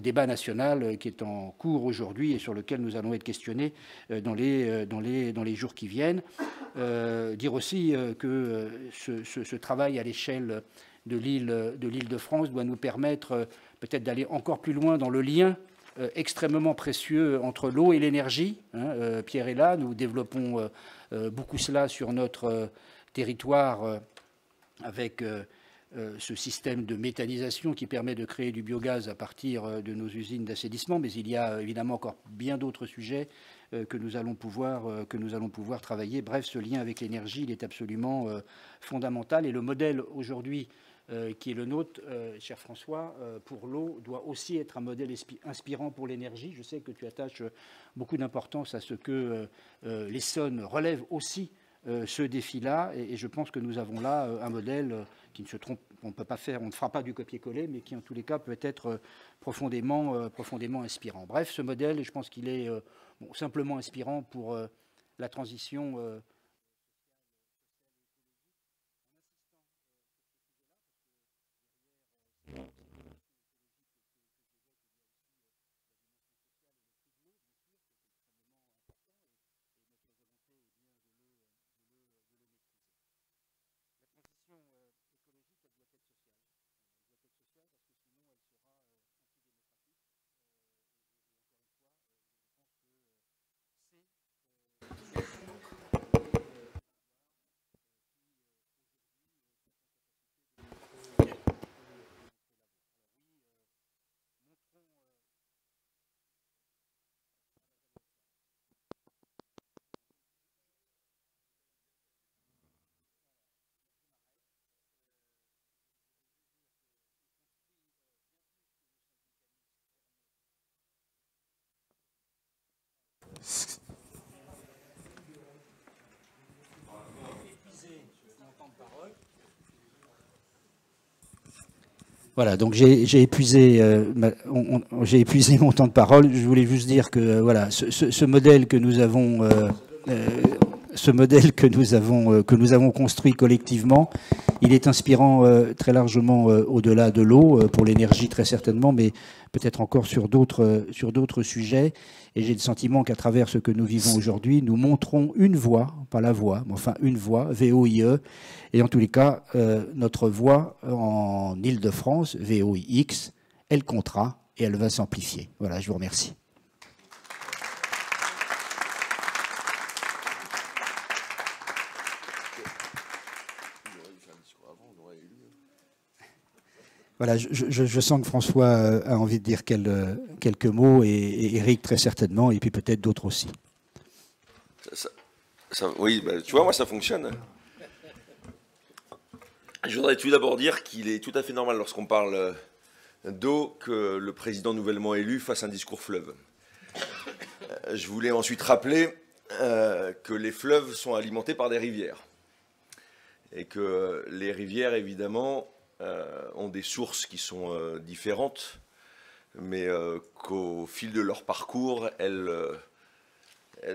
débat national qui est en cours aujourd'hui et sur lequel nous allons être questionnés dans les jours qui viennent. Dire aussi que ce travail à l'échelle de l'Île-de-France doit nous permettre peut-être d'aller encore plus loin dans le lien extrêmement précieux entre l'eau et l'énergie. Pierre est là, nous développons beaucoup cela sur notre territoire avec ce système de méthanisation qui permet de créer du biogaz à partir de nos usines d'assainissement, mais il y a évidemment encore bien d'autres sujets que nous allons pouvoir travailler. Bref, ce lien avec l'énergie, il est absolument fondamental. Et le modèle aujourd'hui qui est le nôtre, cher François, pour l'eau, doit aussi être un modèle inspirant pour l'énergie. Je sais que tu attaches beaucoup d'importance à ce que l'Essonne relève aussi ce défi-là, et je pense que nous avons là un modèle qui ne se trompe, on ne fera pas du copier-coller, mais qui en tous les cas peut être profondément inspirant. Bref, ce modèle, je pense qu'il est simplement inspirant pour la transition. Voilà, donc j'ai épuisé mon temps de parole. Je voulais juste dire que voilà, ce modèle que nous avons, que nous avons construit collectivement, il est inspirant très largement au-delà de l'eau, pour l'énergie très certainement, mais peut-être encore sur d'autres sujets. Et j'ai le sentiment qu'à travers ce que nous vivons aujourd'hui, nous montrons une voie, pas la voie, mais enfin une voie, VOIE, et en tous les cas, notre voie en Île-de-France, VOIX, elle comptera et elle va s'amplifier. Voilà, je vous remercie. Voilà, je sens que François a envie de dire quelques mots, et Éric très certainement, et puis peut-être d'autres aussi. Oui, bah, tu vois, moi ça fonctionne. Je voudrais tout d'abord dire qu'il est tout à fait normal lorsqu'on parle d'eau que le président nouvellement élu fasse un discours fleuve. Je voulais ensuite rappeler que les fleuves sont alimentés par des rivières et que les rivières, évidemment, ont des sources qui sont différentes, mais qu'au fil de leur parcours, elles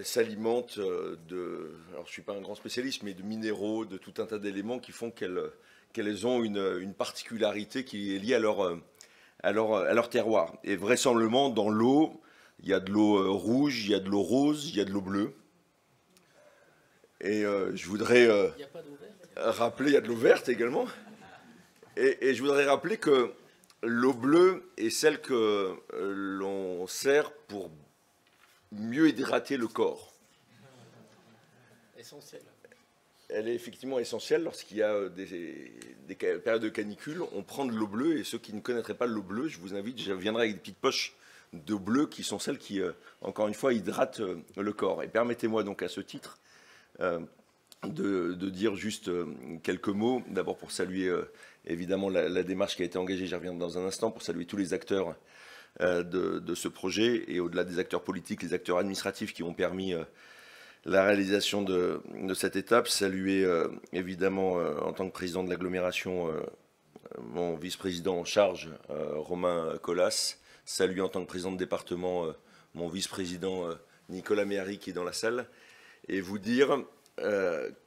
s'alimentent de, alors je ne suis pas un grand spécialiste, mais de minéraux, de tout un tas d'éléments qui font qu'elles ont une particularité qui est liée à leur terroir. Et vraisemblablement, dans l'eau, il y a de l'eau rouge, il y a de l'eau rose, il y a de l'eau bleue. Et je voudrais rappeler, il y a de l'eau verte également. Et je voudrais rappeler que l'eau bleue est celle que l'on sert pour mieux hydrater le corps. Essentiel. Elle est effectivement essentielle lorsqu'il y a des périodes de canicule. On prend de l'eau bleue, et ceux qui ne connaîtraient pas l'eau bleue, je vous invite, je viendrai avec des petites poches d'eau bleue qui sont celles qui, encore une fois, hydratent le corps. Et permettez-moi donc à ce titre de dire juste quelques mots, d'abord pour saluer évidemment la démarche qui a été engagée, j'y reviens dans un instant, pour saluer tous les acteurs de ce projet, et au-delà des acteurs politiques, les acteurs administratifs qui ont permis la réalisation de cette étape. Saluer évidemment en tant que président de l'agglomération mon vice-président en charge, Romain Colas. Saluer en tant que président de département mon vice-président Nicolas Méhari qui est dans la salle, et vous dire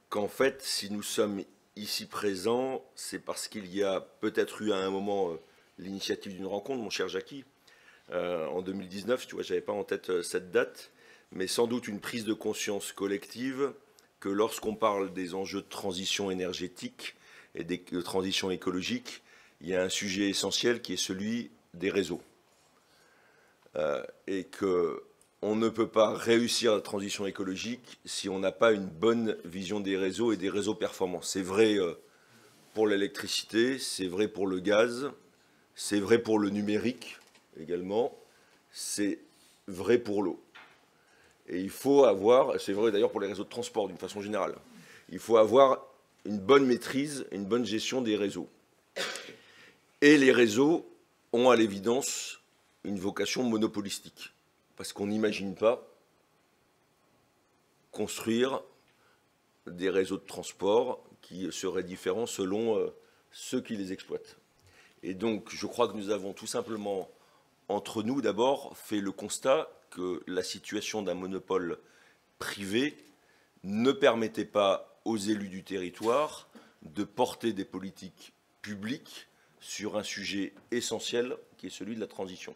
qu'en fait, si nous sommes ici présents, c'est parce qu'il y a peut-être eu à un moment l'initiative d'une rencontre, mon cher Jackie, en 2019, tu vois, j'avais pas en tête cette date, mais sans doute une prise de conscience collective que lorsqu'on parle des enjeux de transition énergétique et de transition écologique, il y a un sujet essentiel qui est celui des réseaux. Et qu'on ne peut pas réussir la transition écologique si on n'a pas une bonne vision des réseaux et des réseaux performants. C'est vrai pour l'électricité, c'est vrai pour le gaz, c'est vrai pour le numérique également, c'est vrai pour l'eau. Et il faut avoir, c'est vrai d'ailleurs pour les réseaux de transport d'une façon générale, il faut avoir une bonne maîtrise, une bonne gestion des réseaux. Et les réseaux ont à l'évidence une vocation monopolistique, parce qu'on n'imagine pas construire des réseaux de transport qui seraient différents selon ceux qui les exploitent. Et donc je crois que nous avons tout simplement, entre nous d'abord, fait le constat que la situation d'un monopole privé ne permettait pas aux élus du territoire de porter des politiques publiques sur un sujet essentiel qui est celui de la transition.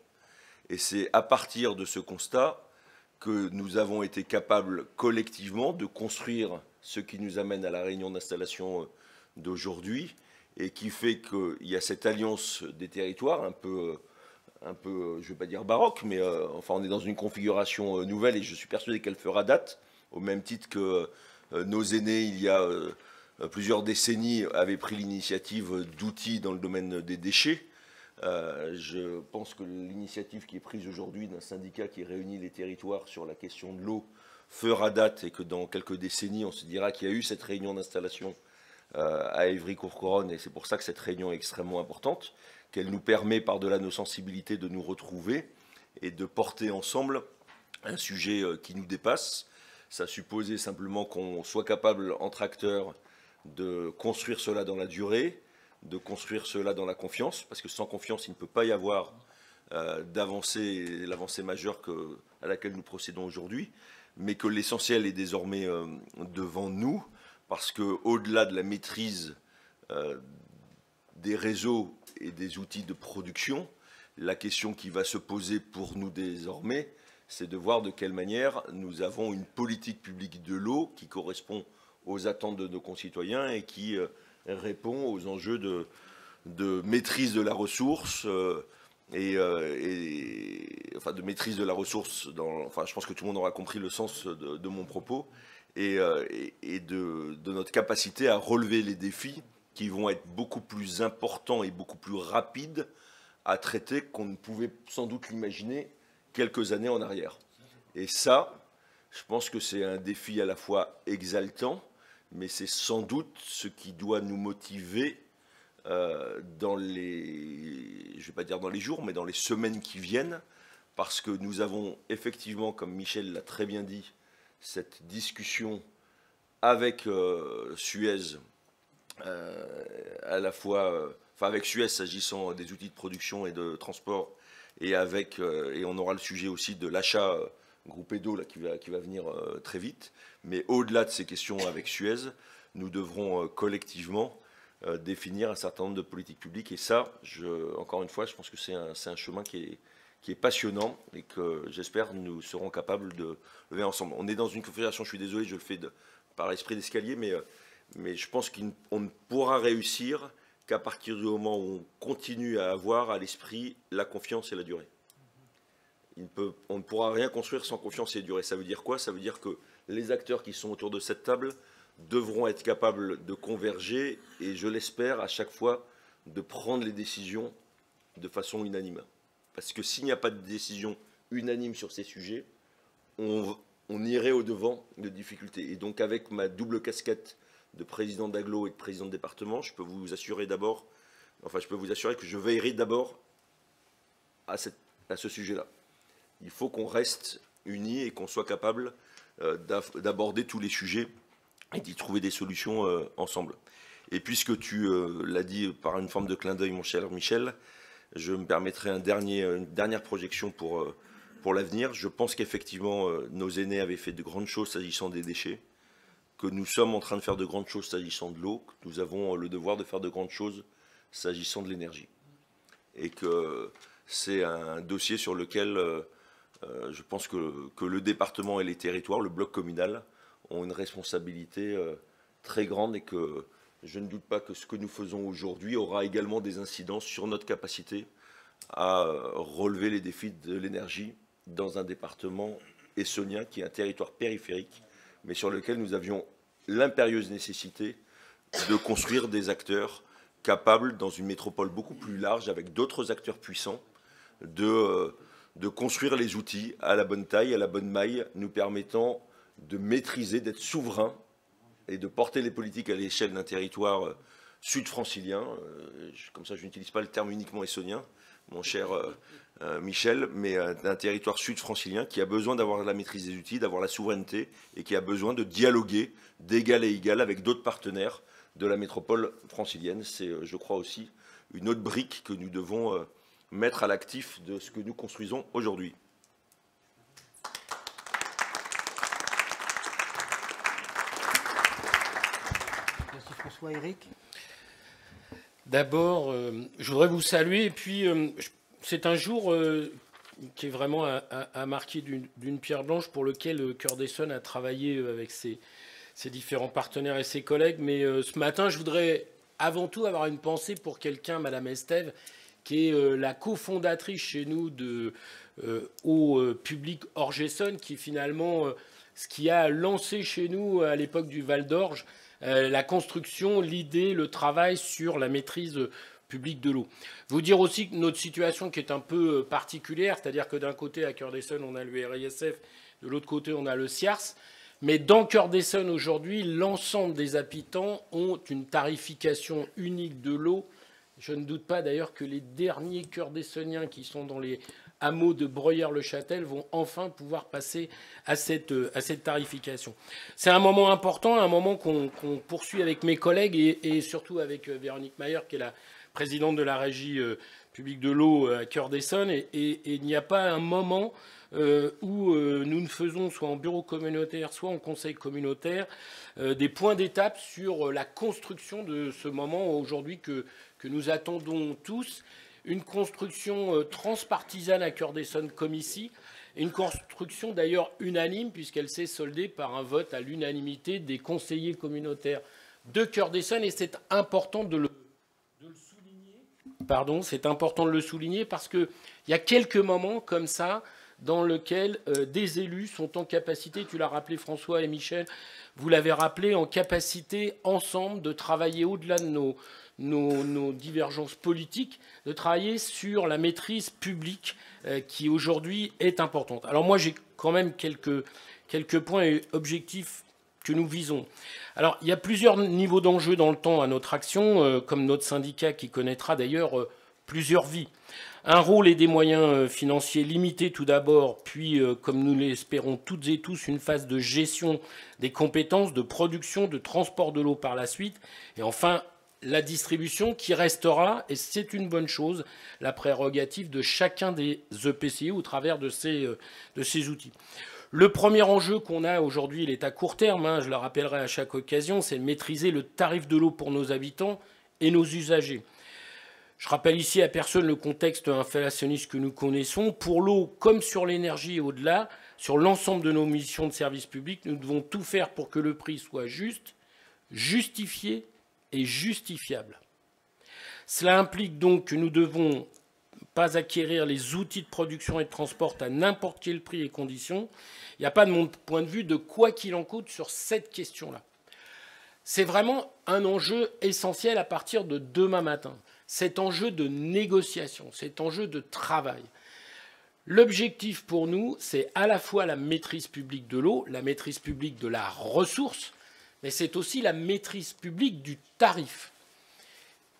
Et c'est à partir de ce constat que nous avons été capables collectivement de construire ce qui nous amène à la réunion d'installation d'aujourd'hui et qui fait qu'il y a cette alliance des territoires un peu, je ne vais pas dire baroque, mais enfin on est dans une configuration nouvelle et je suis persuadé qu'elle fera date, au même titre que nos aînés, il y a plusieurs décennies, avaient pris l'initiative d'outils dans le domaine des déchets. Je pense que l'initiative qui est prise aujourd'hui d'un syndicat qui réunit les territoires sur la question de l'eau fera date et que dans quelques décennies, on se dira qu'il y a eu cette réunion d'installation à Évry-Courcouronnes, et c'est pour ça que cette réunion est extrêmement importante, qu'elle nous permet, par-delà nos sensibilités, de nous retrouver et de porter ensemble un sujet qui nous dépasse. Ça supposait simplement qu'on soit capable, entre acteurs, de construire cela dans la durée, de construire cela dans la confiance, parce que sans confiance, il ne peut pas y avoir d'avancée, l'avancée majeure à laquelle nous procédons aujourd'hui, mais que l'essentiel est désormais devant nous, parce qu'au-delà de la maîtrise des réseaux et des outils de production, la question qui va se poser pour nous désormais, c'est de voir de quelle manière nous avons une politique publique de l'eau qui correspond aux attentes de nos concitoyens et qui répond aux enjeux de maîtrise de la ressource enfin de maîtrise de la ressource. Enfin, je pense que tout le monde aura compris le sens de mon propos et de notre capacité à relever les défis qui vont être beaucoup plus importants et beaucoup plus rapides à traiter qu'on ne pouvait sans doute l'imaginer quelques années en arrière. Et ça, je pense que c'est un défi à la fois exaltant, mais c'est sans doute ce qui doit nous motiver dans les, je ne vais pas dire dans les jours, mais dans les semaines qui viennent, parce que nous avons effectivement, comme Michel l'a très bien dit, cette discussion avec Suez, à la fois, enfin avec Suez s'agissant des outils de production et de transport, et on aura le sujet aussi de l'achat groupe Edo là, qui va venir très vite. Mais au-delà de ces questions avec Suez, nous devrons collectivement définir un certain nombre de politiques publiques. Et ça, encore une fois, je pense que c'est un chemin qui est passionnant et que j'espère nous serons capables de lever ensemble. On est dans une configuration, je suis désolé, je le fais par esprit d'escalier, mais je pense qu'on ne pourra réussir qu'à partir du moment où on continue à avoir à l'esprit la confiance et la durée. On ne pourra rien construire sans confiance et durée. Ça veut dire quoi? Ça veut dire que les acteurs qui sont autour de cette table devront être capables de converger et, je l'espère, à chaque fois, de prendre les décisions de façon unanime. Parce que s'il n'y a pas de décision unanime sur ces sujets, on irait au-devant de difficultés. Et donc, avec ma double casquette de président d'agglo et de président de département, je peux vous assurer que je veillerai d'abord à ce sujet-là. Il faut qu'on reste unis et qu'on soit capable d'aborder tous les sujets et d'y trouver des solutions ensemble. Et puisque tu l'as dit par une forme de clin d'œil, mon cher Michel, je me permettrai une dernière projection pour l'avenir. Je pense qu'effectivement, nos aînés avaient fait de grandes choses s'agissant des déchets, que nous sommes en train de faire de grandes choses s'agissant de l'eau, que nous avons le devoir de faire de grandes choses s'agissant de l'énergie. Et que c'est un dossier sur lequel je pense que le département et les territoires, le bloc communal, ont une responsabilité très grande et que je ne doute pas que ce que nous faisons aujourd'hui aura également des incidences sur notre capacité à relever les défis de l'énergie dans un département essonien qui est un territoire périphérique, mais sur lequel nous avions l'impérieuse nécessité de construire des acteurs capables, dans une métropole beaucoup plus large, avec d'autres acteurs puissants, de construire les outils à la bonne taille, à la bonne maille, nous permettant de maîtriser, d'être souverain et de porter les politiques à l'échelle d'un territoire sud-francilien. Comme ça, je n'utilise pas le terme uniquement essonien, mon cher Michel, mais d'un territoire sud-francilien qui a besoin d'avoir la maîtrise des outils, d'avoir la souveraineté et qui a besoin de dialoguer d'égal à égal avec d'autres partenaires de la métropole francilienne. C'est, je crois aussi, une autre brique que nous devons mettre à l'actif de ce que nous construisons aujourd'hui. Merci François. Éric. D'abord, je voudrais vous saluer. Et puis, c'est un jour qui est vraiment à marquer d'une pierre blanche pour lequel Cœur d'Essonne a travaillé avec ses différents partenaires et ses collègues. Mais ce matin, je voudrais avant tout avoir une pensée pour quelqu'un, Madame Estève, qui est la cofondatrice chez nous de Eau Publique Orge-Essonne, qui finalement ce qui a lancé chez nous à l'époque du Val d'Orge la construction, l'idée, le travail sur la maîtrise publique de l'eau. Vous dire aussi que notre situation qui est un peu particulière, c'est-à-dire que d'un côté à Cœur d'Essonne on a le RISF, de l'autre côté on a le CIARS, mais dans Cœur d'Essonne aujourd'hui, l'ensemble des habitants ont une tarification unique de l'eau. Je ne doute pas d'ailleurs que les derniers Cœur d'Essonniens qui sont dans les hameaux de Breuillères-le-Châtel vont enfin pouvoir passer à cette tarification. C'est un moment important, un moment qu'on poursuit avec mes collègues et surtout avec Véronique Mayer, qui est la présidente de la régie publique de l'eau à Cœur d'Essonne. Et il n'y a pas un moment où nous ne faisons, soit en bureau communautaire, soit en conseil communautaire, des points d'étape sur la construction de ce moment aujourd'hui que nous attendons tous. Une construction transpartisane à Cœur d'Essonne comme ici, une construction d'ailleurs unanime puisqu'elle s'est soldée par un vote à l'unanimité des conseillers communautaires de Cœur d'Essonne et c'est important de le souligner. Pardon, c'est important de le souligner parce qu'il y a quelques moments comme ça dans lequel des élus sont en capacité, tu l'as rappelé François et Michel, vous l'avez rappelé, en capacité ensemble de travailler au-delà de nos divergences politiques, de travailler sur la maîtrise publique qui aujourd'hui est importante. Alors moi j'ai quand même quelques points et objectifs que nous visons. Alors il y a plusieurs niveaux d'enjeux dans le temps à notre action, comme notre syndicat qui connaîtra d'ailleurs plusieurs vies. Un rôle et des moyens financiers limités tout d'abord, puis, comme nous l'espérons toutes et tous, une phase de gestion des compétences, de production, de transport de l'eau par la suite. Et enfin, la distribution qui restera, et c'est une bonne chose, la prérogative de chacun des EPCI au travers de ces outils. Le premier enjeu qu'on a aujourd'hui, il est à court terme, je le rappellerai à chaque occasion, c'est de maîtriser le tarif de l'eau pour nos habitants et nos usagers. Je rappelle ici à personne le contexte inflationniste que nous connaissons. Pour l'eau, comme sur l'énergie et au-delà, sur l'ensemble de nos missions de service public, nous devons tout faire pour que le prix soit juste, justifié et justifiable. Cela implique donc que nous ne devons pas acquérir les outils de production et de transport à n'importe quel prix et conditions. Il n'y a pas, de mon point de vue, de quoi qu'il en coûte sur cette question-là. C'est vraiment un enjeu essentiel à partir de demain matin. Cet enjeu de négociation, cet enjeu de travail. L'objectif pour nous, c'est à la fois la maîtrise publique de l'eau, la maîtrise publique de la ressource, mais c'est aussi la maîtrise publique du tarif.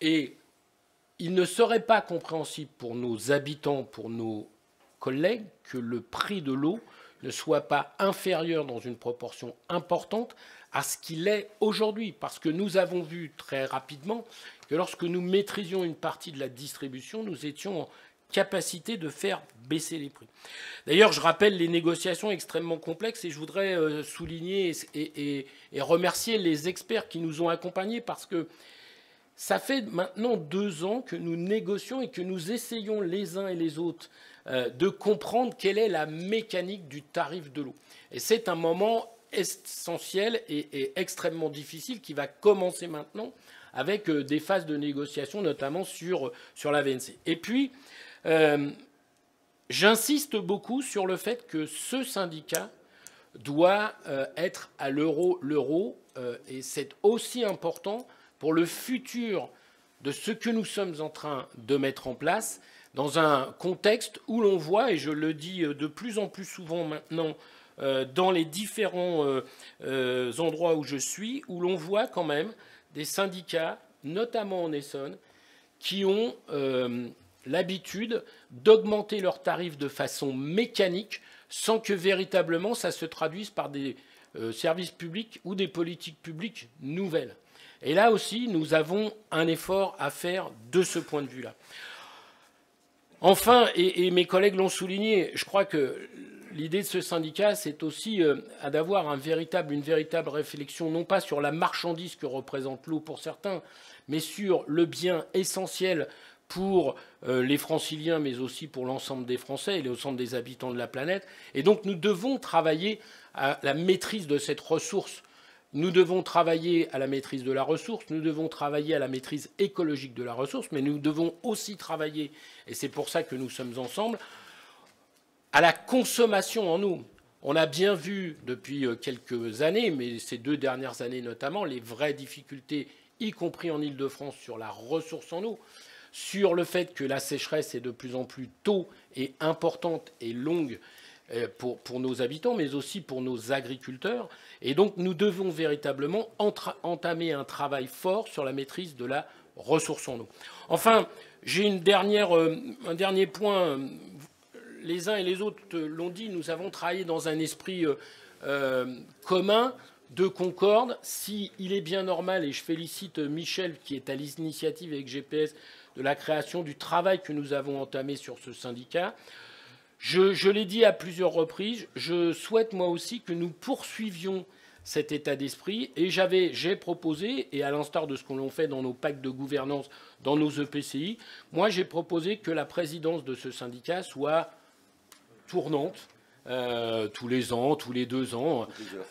Et il ne serait pas compréhensible pour nos habitants, pour nos collègues, que le prix de l'eau ne soit pas inférieur dans une proportion importante à ce qu'il est aujourd'hui. Parce que nous avons vu très rapidement que lorsque nous maîtrisions une partie de la distribution, nous étions en capacité de faire baisser les prix. D'ailleurs, je rappelle les négociations extrêmement complexes et je voudrais souligner et remercier les experts qui nous ont accompagnés parce que ça fait maintenant 2 ans que nous négocions et que nous essayons les uns et les autres de comprendre quelle est la mécanique du tarif de l'eau. Et c'est un moment essentiel et extrêmement difficile qui va commencer maintenant avec des phases de négociation, notamment sur la VNC. Et puis, j'insiste beaucoup sur le fait que ce syndicat doit être à l'euro, et c'est aussi important pour le futur de ce que nous sommes en train de mettre en place dans un contexte où l'on voit, et je le dis de plus en plus souvent maintenant dans les différents endroits où je suis, où l'on voit quand même des syndicats, notamment en Essonne, qui ont l'habitude d'augmenter leurs tarifs de façon mécanique sans que véritablement ça se traduise par des services publics ou des politiques publiques nouvelles. Et là aussi, nous avons un effort à faire de ce point de vue-là. Enfin, et mes collègues l'ont souligné, je crois que l'idée de ce syndicat, c'est aussi d'avoir une véritable réflexion, non pas sur la marchandise que représente l'eau pour certains, mais sur le bien essentiel pour les Franciliens, mais aussi pour l'ensemble des Français et l'ensemble des habitants de la planète. Et donc nous devons travailler à la maîtrise de cette ressource. Nous devons travailler à la maîtrise de la ressource, nous devons travailler à la maîtrise écologique de la ressource, mais nous devons aussi travailler, et c'est pour ça que nous sommes ensemble, à la consommation en eau. On a bien vu depuis quelques années, mais ces 2 dernières années notamment, les vraies difficultés, y compris en Île-de-France, sur la ressource en eau, sur le fait que la sécheresse est de plus en plus tôt et importante et longue pour nos habitants, mais aussi pour nos agriculteurs. Et donc nous devons véritablement entamer un travail fort sur la maîtrise de la ressource en eau. Enfin, j'ai un dernier point. Les uns et les autres l'ont dit, nous avons travaillé dans un esprit commun de concorde. S'il est bien normal, et je félicite Michel qui est à l'initiative avec GPS de la création du travail que nous avons entamé sur ce syndicat, je l'ai dit à plusieurs reprises, je souhaite moi aussi que nous poursuivions cet état d'esprit et j'ai proposé, et à l'instar de ce qu'on fait dans nos pactes de gouvernance, dans nos EPCI, moi j'ai proposé que la présidence de ce syndicat soit tournante, tous les ans, tous les 2 ans,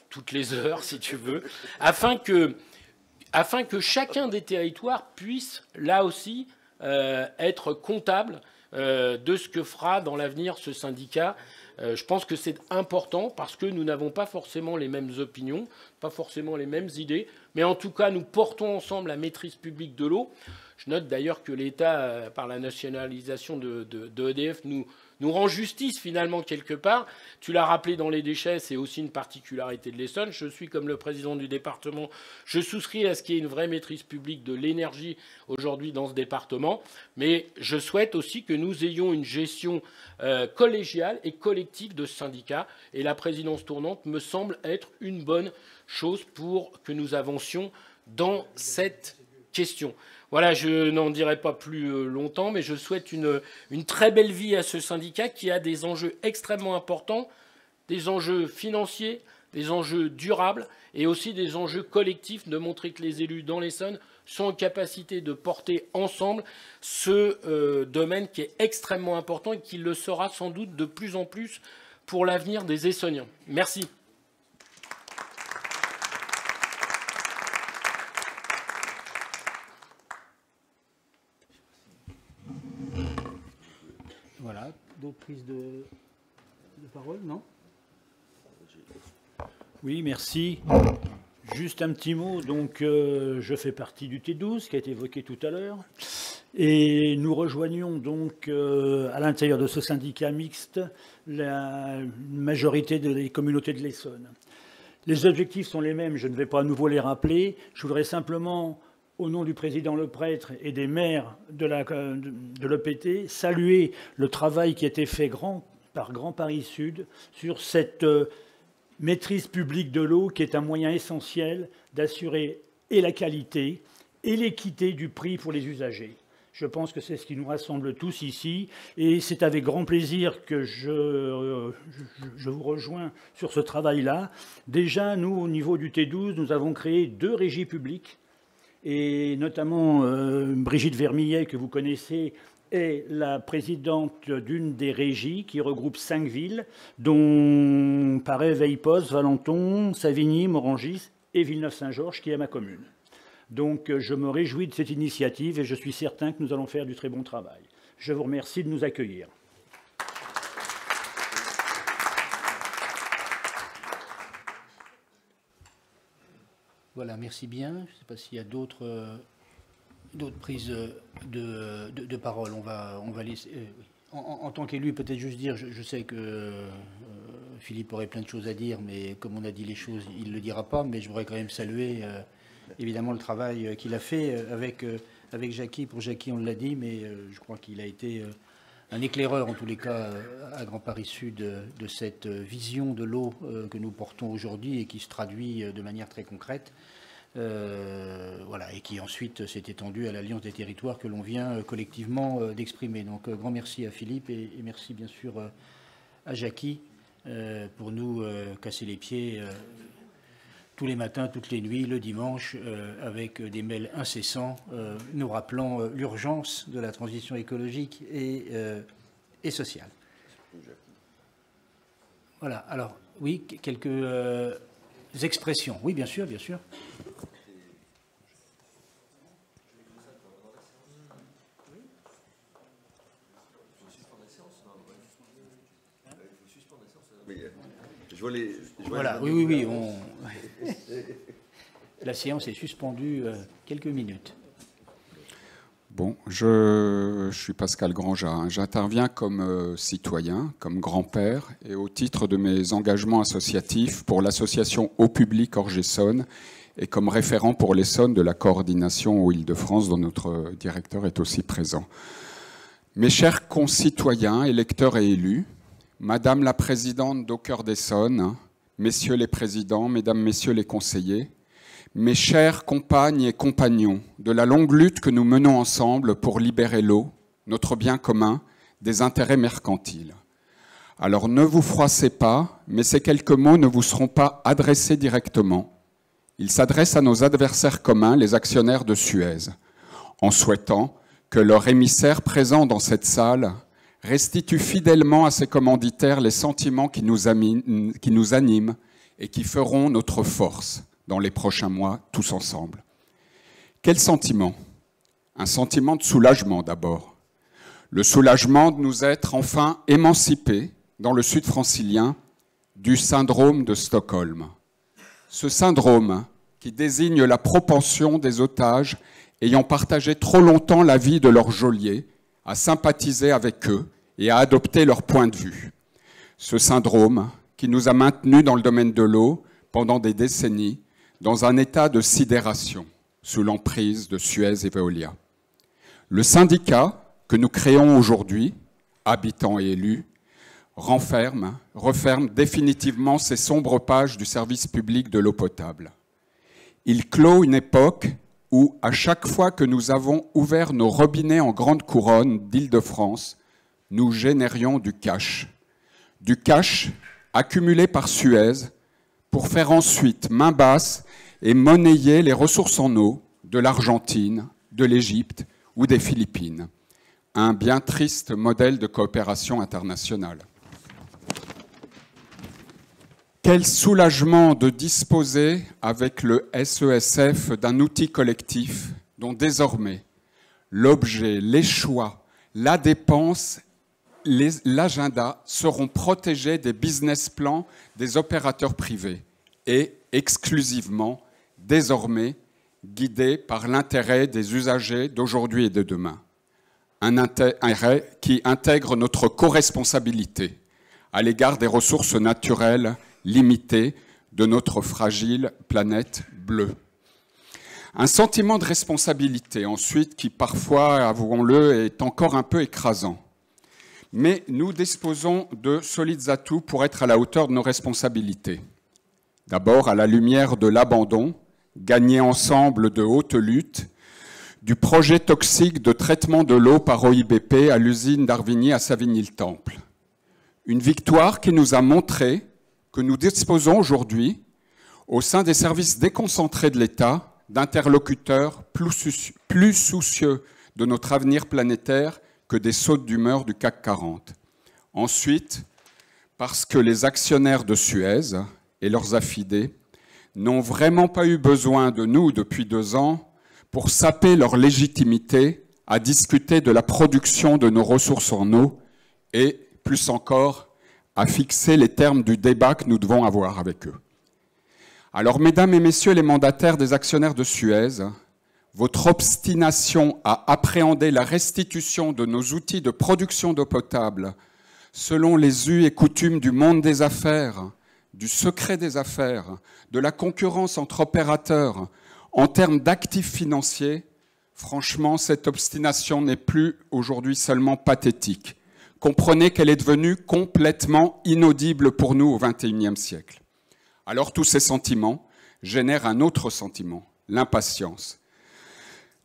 toutes les heures si tu veux, afin que chacun des territoires puisse là aussi être comptable de ce que fera dans l'avenir ce syndicat Je pense que c'est important parce que nous n'avons pas forcément les mêmes opinions, pas forcément les mêmes idées, mais en tout cas, nous portons ensemble la maîtrise publique de l'eau. Je note d'ailleurs que l'État, par la nationalisation de EDF, nous rend justice finalement quelque part. Tu l'as rappelé dans les déchets, c'est aussi une particularité de l'Essonne. Je suis comme le président du département, je souscris à ce qu'il y ait une vraie maîtrise publique de l'énergie aujourd'hui dans ce département. Mais je souhaite aussi que nous ayons une gestion collégiale et collective de ce syndicat. Et la présidence tournante me semble être une bonne chose pour que nous avancions dans cette question. Voilà, je n'en dirai pas plus longtemps, mais je souhaite une très belle vie à ce syndicat qui a des enjeux extrêmement importants, des enjeux financiers, des enjeux durables et aussi des enjeux collectifs, de montrer que les élus dans l'Essonne sont en capacité de porter ensemble ce domaine qui est extrêmement important et qui le sera sans doute de plus en plus pour l'avenir des Essonniens. Merci. Voilà, d'autres prises de parole, non? Oui, merci. Juste un petit mot. Donc, je fais partie du T12 qui a été évoqué tout à l'heure. Et nous rejoignons donc à l'intérieur de ce syndicat mixte la majorité des communautés de l'Essonne. Les objectifs sont les mêmes, je ne vais pas à nouveau les rappeler. Je voudrais simplement, au nom du président Leprêtre et des maires de l'EPT, saluer le travail qui a été fait par Grand Paris Sud sur cette maîtrise publique de l'eau qui est un moyen essentiel d'assurer et la qualité et l'équité du prix pour les usagers. Je pense que c'est ce qui nous rassemble tous ici et c'est avec grand plaisir que je vous rejoins sur ce travail-là. Déjà, nous, au niveau du T12, nous avons créé 2 régies publiques et notamment Brigitte Vermillet, que vous connaissez, est la présidente d'une des régies qui regroupe 5 villes, dont Paray, Veipos, Valenton, Savigny, Morangis et Villeneuve-Saint-Georges, qui est ma commune. Donc je me réjouis de cette initiative et je suis certain que nous allons faire du très bon travail. Je vous remercie de nous accueillir. Voilà, merci bien. Je ne sais pas s'il y a d'autres prises de parole. On va laisser. Oui. En tant qu'élu, peut-être juste dire, je sais que Philippe aurait plein de choses à dire, mais comme on a dit les choses, il ne le dira pas. Mais je voudrais quand même saluer évidemment le travail qu'il a fait avec Jackie. Pour Jackie, on l'a dit, mais je crois qu'il a été un éclaireur, en tous les cas, à Grand Paris Sud, de cette vision de l'eau que nous portons aujourd'hui et qui se traduit de manière très concrète. Voilà, et qui ensuite s'est étendue à l'Alliance des territoires que l'on vient collectivement d'exprimer. Donc, grand merci à Philippe et merci bien sûr à Jackie pour nous casser les pieds tous les matins, toutes les nuits, le dimanche, avec des mails incessants, nous rappelant l'urgence de la transition écologique et sociale. Voilà, alors, oui, quelques expressions. Oui, bien sûr, bien sûr. Voilà, oui. La séance est suspendue quelques minutes. Bon, je suis Pascal Grandjean. J'interviens comme citoyen, comme grand-père, et au titre de mes engagements associatifs pour l'association Eau Publique Orge-Essonne et comme référent pour l'Essonne de la coordination aux Île-de-France, dont notre directeur est aussi présent. Mes chers concitoyens, électeurs et élus, Madame la Présidente d'Eau Cœur d'Essonne, Messieurs les Présidents, Mesdames, Messieurs les Conseillers, mes chères compagnes et compagnons de la longue lutte que nous menons ensemble pour libérer l'eau, notre bien commun, des intérêts mercantiles. Alors ne vous froissez pas, mais ces quelques mots ne vous seront pas adressés directement. Ils s'adressent à nos adversaires communs, les actionnaires de Suez, en souhaitant que leur émissaire présent dans cette salle restitue fidèlement à ses commanditaires les sentiments qui nous animent et qui feront notre force dans les prochains mois, tous ensemble. Quel sentiment? Un sentiment de soulagement d'abord. Le soulagement de nous être enfin émancipés dans le sud francilien, du syndrome de Stockholm. Ce syndrome qui désigne la propension des otages ayant partagé trop longtemps la vie de leurs geôliers à sympathiser avec eux et à adopter leur point de vue. Ce syndrome qui nous a maintenus dans le domaine de l'eau pendant des décennies dans un état de sidération sous l'emprise de Suez et Veolia. Le syndicat que nous créons aujourd'hui, habitants et élus, referme définitivement ces sombres pages du service public de l'eau potable. Il clôt une époque où, à chaque fois que nous avons ouvert nos robinets en grande couronne d'Île-de-France, nous générions du cash. Du cash accumulé par Suez pour faire ensuite main basse et monnayer les ressources en eau de l'Argentine, de l'Égypte ou des Philippines. Un bien triste modèle de coopération internationale. Quel soulagement de disposer avec le SESF d'un outil collectif dont désormais l'objet, les choix, la dépense, l'agenda seront protégés des business plans des opérateurs privés et exclusivement, désormais, guidés par l'intérêt des usagers d'aujourd'hui et de demain. Un intérêt qui intègre notre co-responsabilité à l'égard des ressources naturelles limitées de notre fragile planète bleue. Un sentiment de responsabilité, ensuite, qui parfois, avouons-le, est encore un peu écrasant. Mais nous disposons de solides atouts pour être à la hauteur de nos responsabilités. D'abord, à la lumière de l'abandon, gagné ensemble de haute lutte, du projet toxique de traitement de l'eau par OIBP à l'usine d'Arvigny à Savigny-le-Temple. Une victoire qui nous a montré que nous disposons aujourd'hui, au sein des services déconcentrés de l'État, d'interlocuteurs plus soucieux de notre avenir planétaire que des sautes d'humeur du CAC 40. Ensuite, parce que les actionnaires de Suez et leurs affidés n'ont vraiment pas eu besoin de nous depuis 2 ans pour saper leur légitimité à discuter de la production de nos ressources en eau et, plus encore, à fixer les termes du débat que nous devons avoir avec eux. Alors, mesdames et messieurs les mandataires des actionnaires de Suez, votre obstination à appréhender la restitution de nos outils de production d'eau potable selon les us et coutumes du monde des affaires, du secret des affaires, de la concurrence entre opérateurs, en termes d'actifs financiers, franchement, cette obstination n'est plus aujourd'hui seulement pathétique. Comprenez qu'elle est devenue complètement inaudible pour nous au XXIe siècle. Alors tous ces sentiments génèrent un autre sentiment, l'impatience.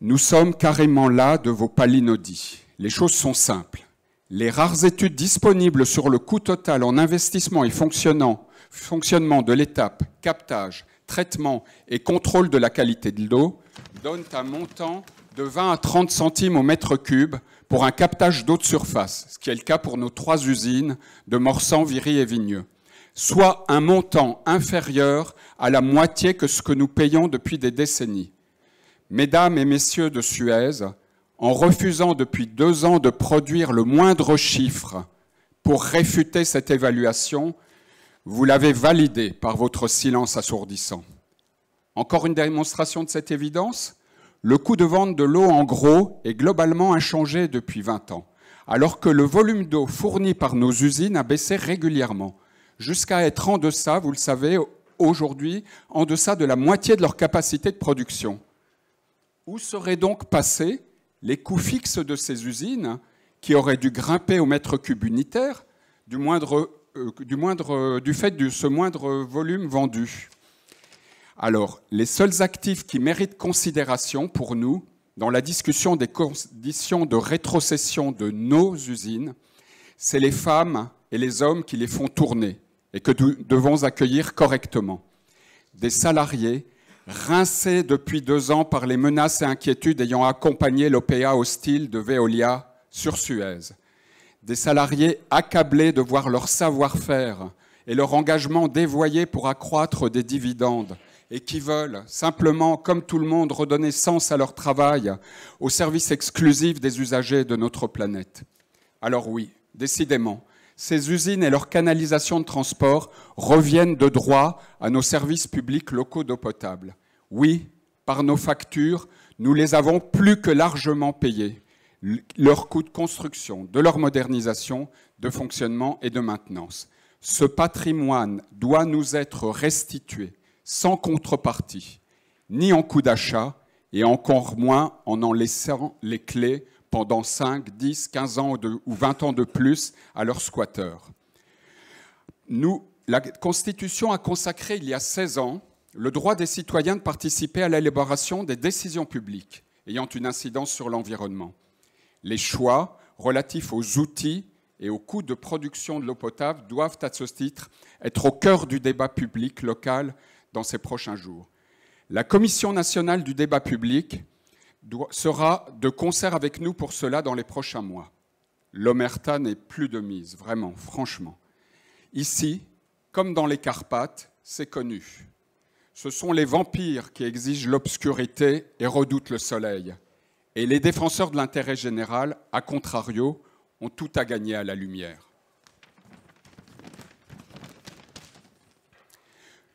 Nous sommes carrément là de vos palinodies. Les choses sont simples. Les rares études disponibles sur le coût total en investissement et fonctionnement de l'étape captage, traitement et contrôle de la qualité de l'eau donnent un montant de 20 à 30 centimes au mètre cube pour un captage d'eau de surface, ce qui est le cas pour nos 3 usines de Morsan, Viry et Vigneux, soit un montant inférieur à la moitié que ce que nous payons depuis des décennies. Mesdames et messieurs de Suez, en refusant depuis 2 ans de produire le moindre chiffre pour réfuter cette évaluation, vous l'avez validé par votre silence assourdissant. Encore une démonstration de cette évidence ? Le coût de vente de l'eau en gros est globalement inchangé depuis 20 ans, alors que le volume d'eau fourni par nos usines a baissé régulièrement, jusqu'à être en deçà, vous le savez, aujourd'hui, en deçà de la moitié de leur capacité de production. Où seraient donc passés les coûts fixes de ces usines qui auraient dû grimper au mètre cube unitaire du fait de ce moindre volume vendu? Alors, les seuls actifs qui méritent considération pour nous, dans la discussion des conditions de rétrocession de nos usines, c'est les femmes et les hommes qui les font tourner et que nous devons accueillir correctement. Des salariés rincés depuis 2 ans par les menaces et inquiétudes ayant accompagné l'OPA hostile de Veolia sur Suez. Des salariés accablés de voir leur savoir-faire et leur engagement dévoyé pour accroître des dividendes et qui veulent simplement, comme tout le monde, redonner sens à leur travail au service exclusif des usagers de notre planète. Alors oui, décidément, ces usines et leurs canalisations de transport reviennent de droit à nos services publics locaux d'eau potable. Oui, par nos factures, nous les avons plus que largement payés. Leurs coûts de construction, de leur modernisation, de fonctionnement et de maintenance. Ce patrimoine doit nous être restitué sans contrepartie, ni en coût d'achat, et encore moins en laissant les clés pendant 5, 10, 15 ans ou 20 ans de plus à leurs squatteurs. La Constitution a consacré il y a 16 ans le droit des citoyens de participer à l'élaboration des décisions publiques ayant une incidence sur l'environnement. Les choix relatifs aux outils et aux coûts de production de l'eau potable doivent, à ce titre, être au cœur du débat public local dans ces prochains jours. La Commission nationale du débat public sera de concert avec nous pour cela dans les prochains mois. L'omerta n'est plus de mise, vraiment, franchement. Ici, comme dans les Carpates, c'est connu. Ce sont les vampires qui exigent l'obscurité et redoutent le soleil. Et les défenseurs de l'intérêt général, à contrario, ont tout à gagner à la lumière.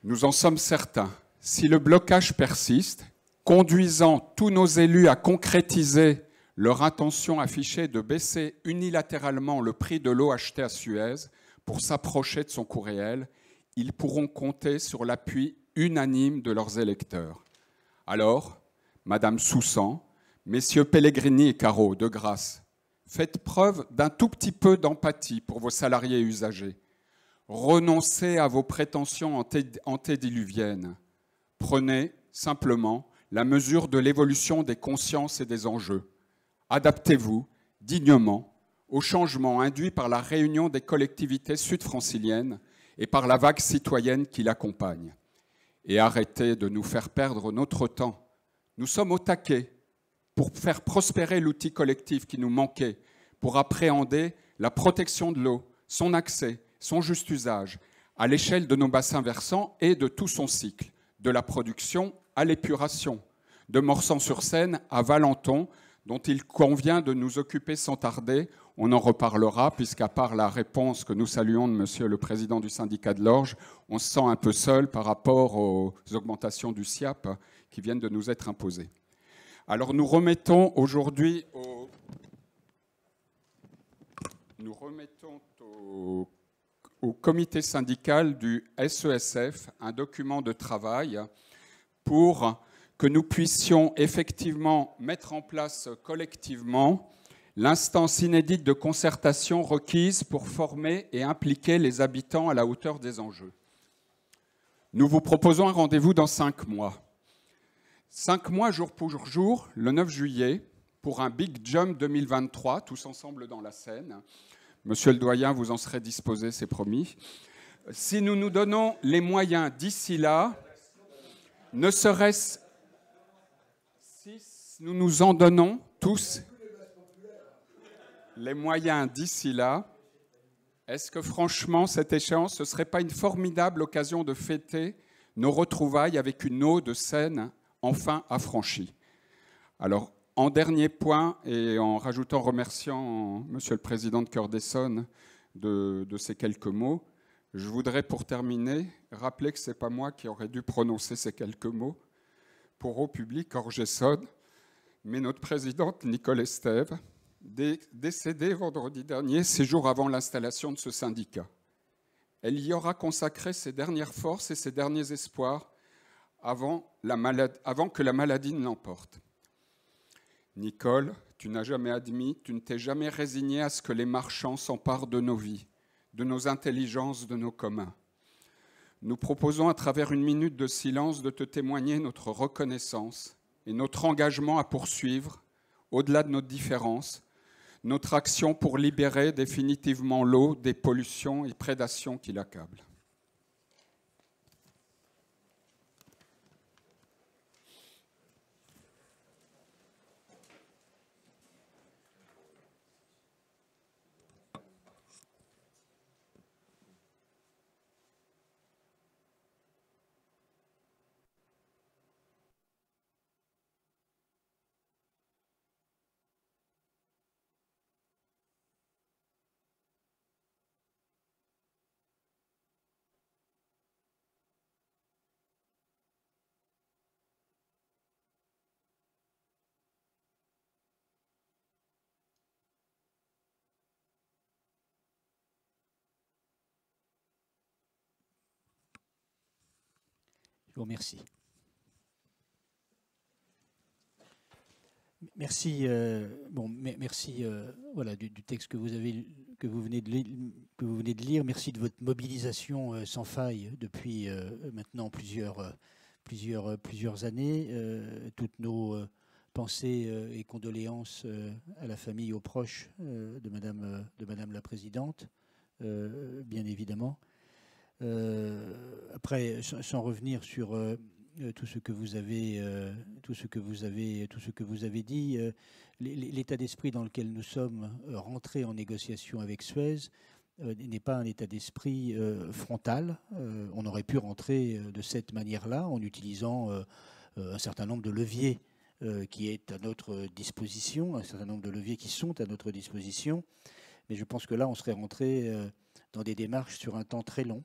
Nous en sommes certains. Si le blocage persiste, conduisant tous nos élus à concrétiser leur intention affichée de baisser unilatéralement le prix de l'eau achetée à Suez pour s'approcher de son coût réel, ils pourront compter sur l'appui unanime de leurs électeurs. Alors, Madame Soussan, Messieurs Pellegrini et Caro, de grâce, faites preuve d'un tout petit peu d'empathie pour vos salariés et usagers. Renoncez à vos prétentions antédiluviennes. Prenez simplement la mesure de l'évolution des consciences et des enjeux. Adaptez-vous dignement aux changements induits par la réunion des collectivités sud-franciliennes et par la vague citoyenne qui l'accompagne. Et arrêtez de nous faire perdre notre temps. Nous sommes au taquet pour faire prospérer l'outil collectif qui nous manquait, pour appréhender la protection de l'eau, son accès, son juste usage, à l'échelle de nos bassins versants et de tout son cycle, de la production à l'épuration, de Morsan-sur-Seine à Valenton, dont il convient de nous occuper sans tarder. On en reparlera, puisqu'à part la réponse que nous saluons de Monsieur le Président du syndicat de l'Orge, on se sent un peu seul par rapport aux augmentations du SIAP qui viennent de nous être imposées. Alors nous remettons aujourd'hui au comité syndical du SESF un document de travail pour que nous puissions effectivement mettre en place collectivement l'instance inédite de concertation requise pour former et impliquer les habitants à la hauteur des enjeux. Nous vous proposons un rendez-vous dans 5 mois. 5 mois jour pour jour, le 9 juillet, pour un Big Jump 2023, tous ensemble dans la Seine. Monsieur le doyen, vous en serez disposé, c'est promis. Si nous nous donnons les moyens d'ici là, ne serait-ce si nous nous en donnons tous les moyens d'ici là, est-ce que franchement, cette échéance, ce ne serait pas une formidable occasion de fêter nos retrouvailles avec une eau de Seine enfin affranchie? Alors, en dernier point, et en rajoutant, remerciant Monsieur le Président de Cœur d'Essonne de ces quelques mots, je voudrais, pour terminer, rappeler que ce n'est pas moi qui aurais dû prononcer ces quelques mots pour au public Orge-Essonne, mais notre présidente Nicole Estève, décédée vendredi dernier, 6 jours avant l'installation de ce syndicat. Elle y aura consacré ses dernières forces et ses derniers espoirs avant que la maladie ne l'emporte. Nicole, tu n'as jamais admis, tu ne t'es jamais résigné à ce que les marchands s'emparent de nos vies, de nos intelligences, de nos communs. Nous proposons à travers une minute de silence de te témoigner notre reconnaissance et notre engagement à poursuivre, au-delà de nos différences, notre action pour libérer définitivement l'eau des pollutions et prédations qui l'accablent. Je vous remercie. Merci. Merci voilà, du texte que vous venez de lire. Merci de votre mobilisation sans faille depuis maintenant plusieurs années. Toutes nos pensées et condoléances à la famille et aux proches de Madame la Présidente, bien évidemment. Après, sans revenir sur tout ce que vous avez dit, l'état d'esprit dans lequel nous sommes rentrés en négociation avec Suez n'est pas un état d'esprit frontal. On aurait pu rentrer de cette manière-là en utilisant un certain nombre de leviers qui est à notre disposition, un certain nombre de leviers qui sont à notre disposition. Mais je pense que là, on serait rentré dans des démarches sur un temps très long.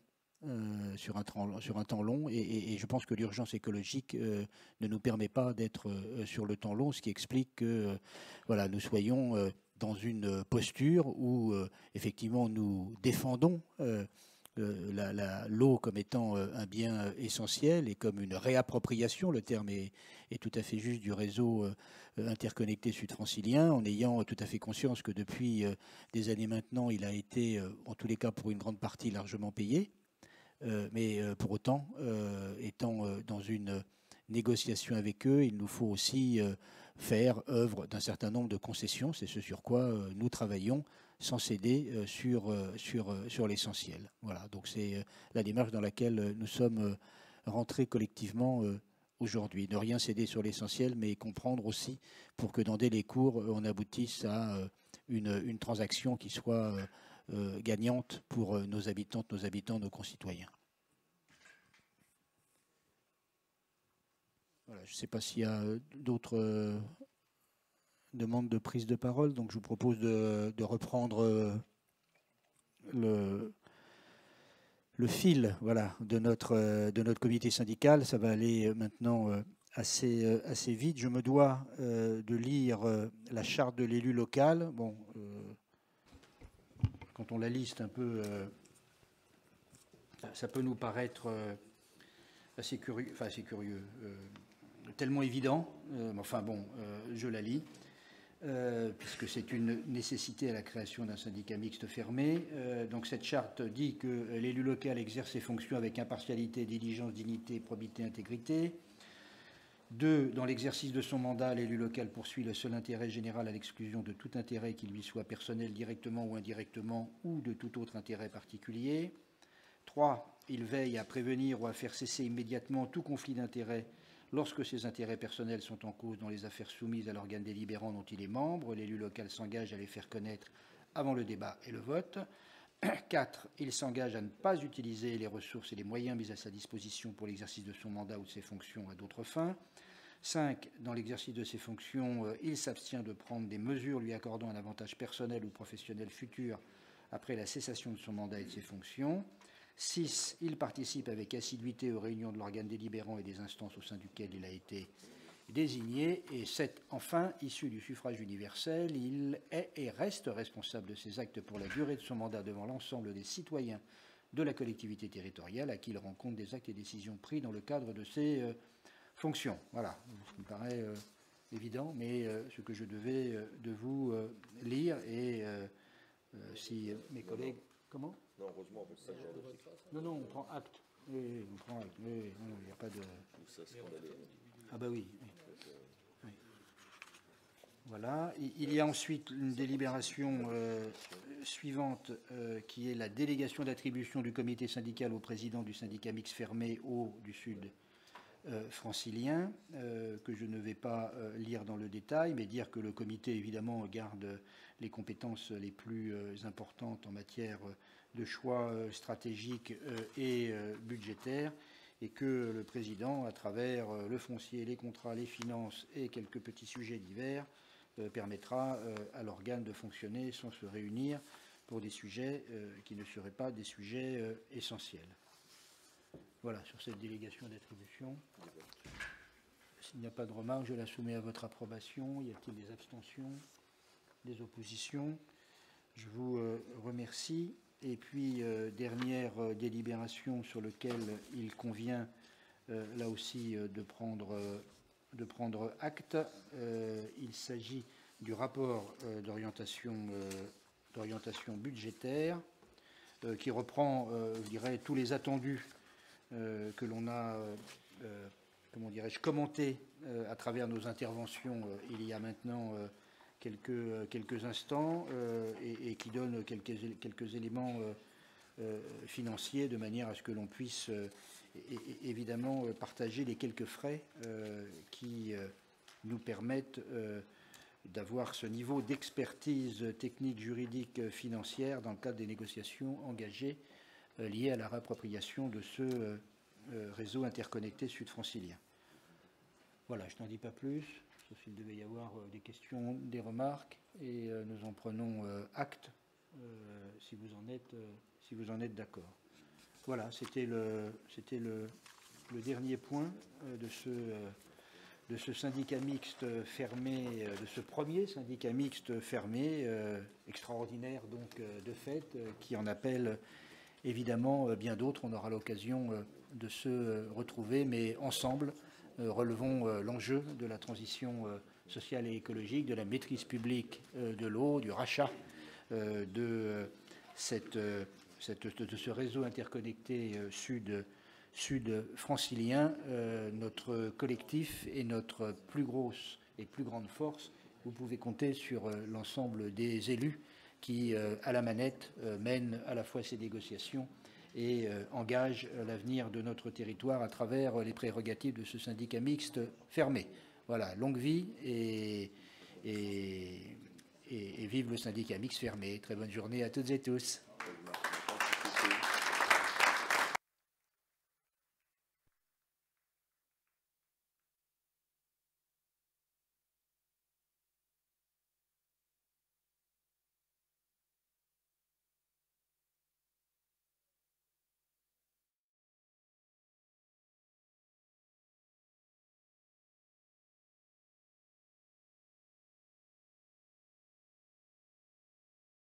Sur un temps long, et je pense que l'urgence écologique ne nous permet pas d'être sur le temps long, ce qui explique que voilà, nous soyons dans une posture où effectivement nous défendons l'eau comme étant un bien essentiel et comme une réappropriation, le terme est tout à fait juste, du réseau interconnecté sud-francilien, en ayant tout à fait conscience que depuis des années maintenant, il a été, en tous les cas pour une grande partie, largement payé. Mais pour autant, étant dans une négociation avec eux, il nous faut aussi faire œuvre d'un certain nombre de concessions. C'est ce sur quoi nous travaillons, sans céder sur l'essentiel. Voilà, donc c'est la démarche dans laquelle nous sommes rentrés collectivement aujourd'hui. Ne rien céder sur l'essentiel, mais comprendre aussi pour que dans des délais courts, on aboutisse à une transaction qui soit gagnante pour nos habitantes, nos habitants, nos concitoyens. Voilà, je ne sais pas s'il y a d'autres demandes de prise de parole, donc je vous propose de reprendre le fil, voilà, de notre comité syndical. Ça va aller maintenant assez vite. Je me dois de lire la charte de l'élu local. Bon, quand on la lit, c'est un peu, ça peut nous paraître assez curieux, tellement évident. Enfin bon, je la lis, puisque c'est une nécessité à la création d'un syndicat mixte fermé. Donc cette charte dit que l'élu local exerce ses fonctions avec impartialité, diligence, dignité, probité, intégrité. 2. Dans l'exercice de son mandat, l'élu local poursuit le seul intérêt général à l'exclusion de tout intérêt qui lui soit personnel directement ou indirectement ou de tout autre intérêt particulier. 3. Il veille à prévenir ou à faire cesser immédiatement tout conflit d'intérêts lorsque ces intérêts personnels sont en cause dans les affaires soumises à l'organe délibérant dont il est membre. L'élu local s'engage à les faire connaître avant le débat et le vote. 4. Il s'engage à ne pas utiliser les ressources et les moyens mis à sa disposition pour l'exercice de son mandat ou de ses fonctions à d'autres fins. 5. Dans l'exercice de ses fonctions, il s'abstient de prendre des mesures lui accordant un avantage personnel ou professionnel futur après la cessation de son mandat et de ses fonctions. 6. Il participe avec assiduité aux réunions de l'organe délibérant et des instances au sein duquel il a été désigné. Et 7. Enfin, issu du suffrage universel, il est et reste responsable de ses actes pour la durée de son mandat devant l'ensemble des citoyens de la collectivité territoriale à qui il rend compte des actes et décisions pris dans le cadre de ses fonctions. Voilà, ce me paraît évident, mais ce que je devais de vous lire, et si mes collègues... Comment ? Non, heureusement, on fait ça. Non, on prend acte. Oui, on prend acte. Oui, non, il n'y a pas de... Ah bah oui. Oui. Voilà. Il y a ensuite une délibération suivante qui est la délégation d'attribution du comité syndical au président du syndicat mixte fermé du Sud francilien, que je ne vais pas lire dans le détail, mais dire que le comité, évidemment, garde les compétences les plus importantes en matière de choix stratégiques et budgétaires, et que le président, à travers le foncier, les contrats, les finances et quelques petits sujets divers, permettra à l'organe de fonctionner sans se réunir pour des sujets qui ne seraient pas des sujets essentiels. Voilà, sur cette délégation d'attribution. S'il n'y a pas de remarques, je la soumets à votre approbation. Y a-t-il des abstentions, des oppositions? Je vous remercie. Et puis, dernière délibération sur laquelle il convient là aussi de prendre acte. Il s'agit du rapport d'orientation budgétaire qui reprend, je dirais, tous les attendus que l'on a, comment dirais-je, commentés à travers nos interventions il y a maintenant quelques instants et qui donne quelques éléments financiers de manière à ce que l'on puisse évidemment partager les quelques frais qui nous permettent d'avoir ce niveau d'expertise technique, juridique, financière dans le cadre des négociations engagées liées à la réappropriation de ce réseau interconnecté sud-francilien. Voilà, je n'en dis pas plus, sauf s'il devait y avoir des questions, des remarques, et nous en prenons acte si vous en êtes d'accord. Voilà, c'était le dernier point de ce syndicat mixte fermé, de ce premier syndicat mixte fermé, extraordinaire donc de fait, qui en appelle évidemment bien d'autres. On aura l'occasion de se retrouver, mais ensemble, relevons l'enjeu de la transition sociale et écologique, de la maîtrise publique de l'eau, du rachat de ce réseau interconnecté sud-francilien, notre collectif et notre plus grosse et plus grande force. Vous pouvez compter sur l'ensemble des élus qui, à la manette, mènent à la fois ces négociations et engagent l'avenir de notre territoire à travers les prérogatives de ce syndicat mixte fermé. Voilà, longue vie et vive le syndicat mixte fermé. Très bonne journée à toutes et tous.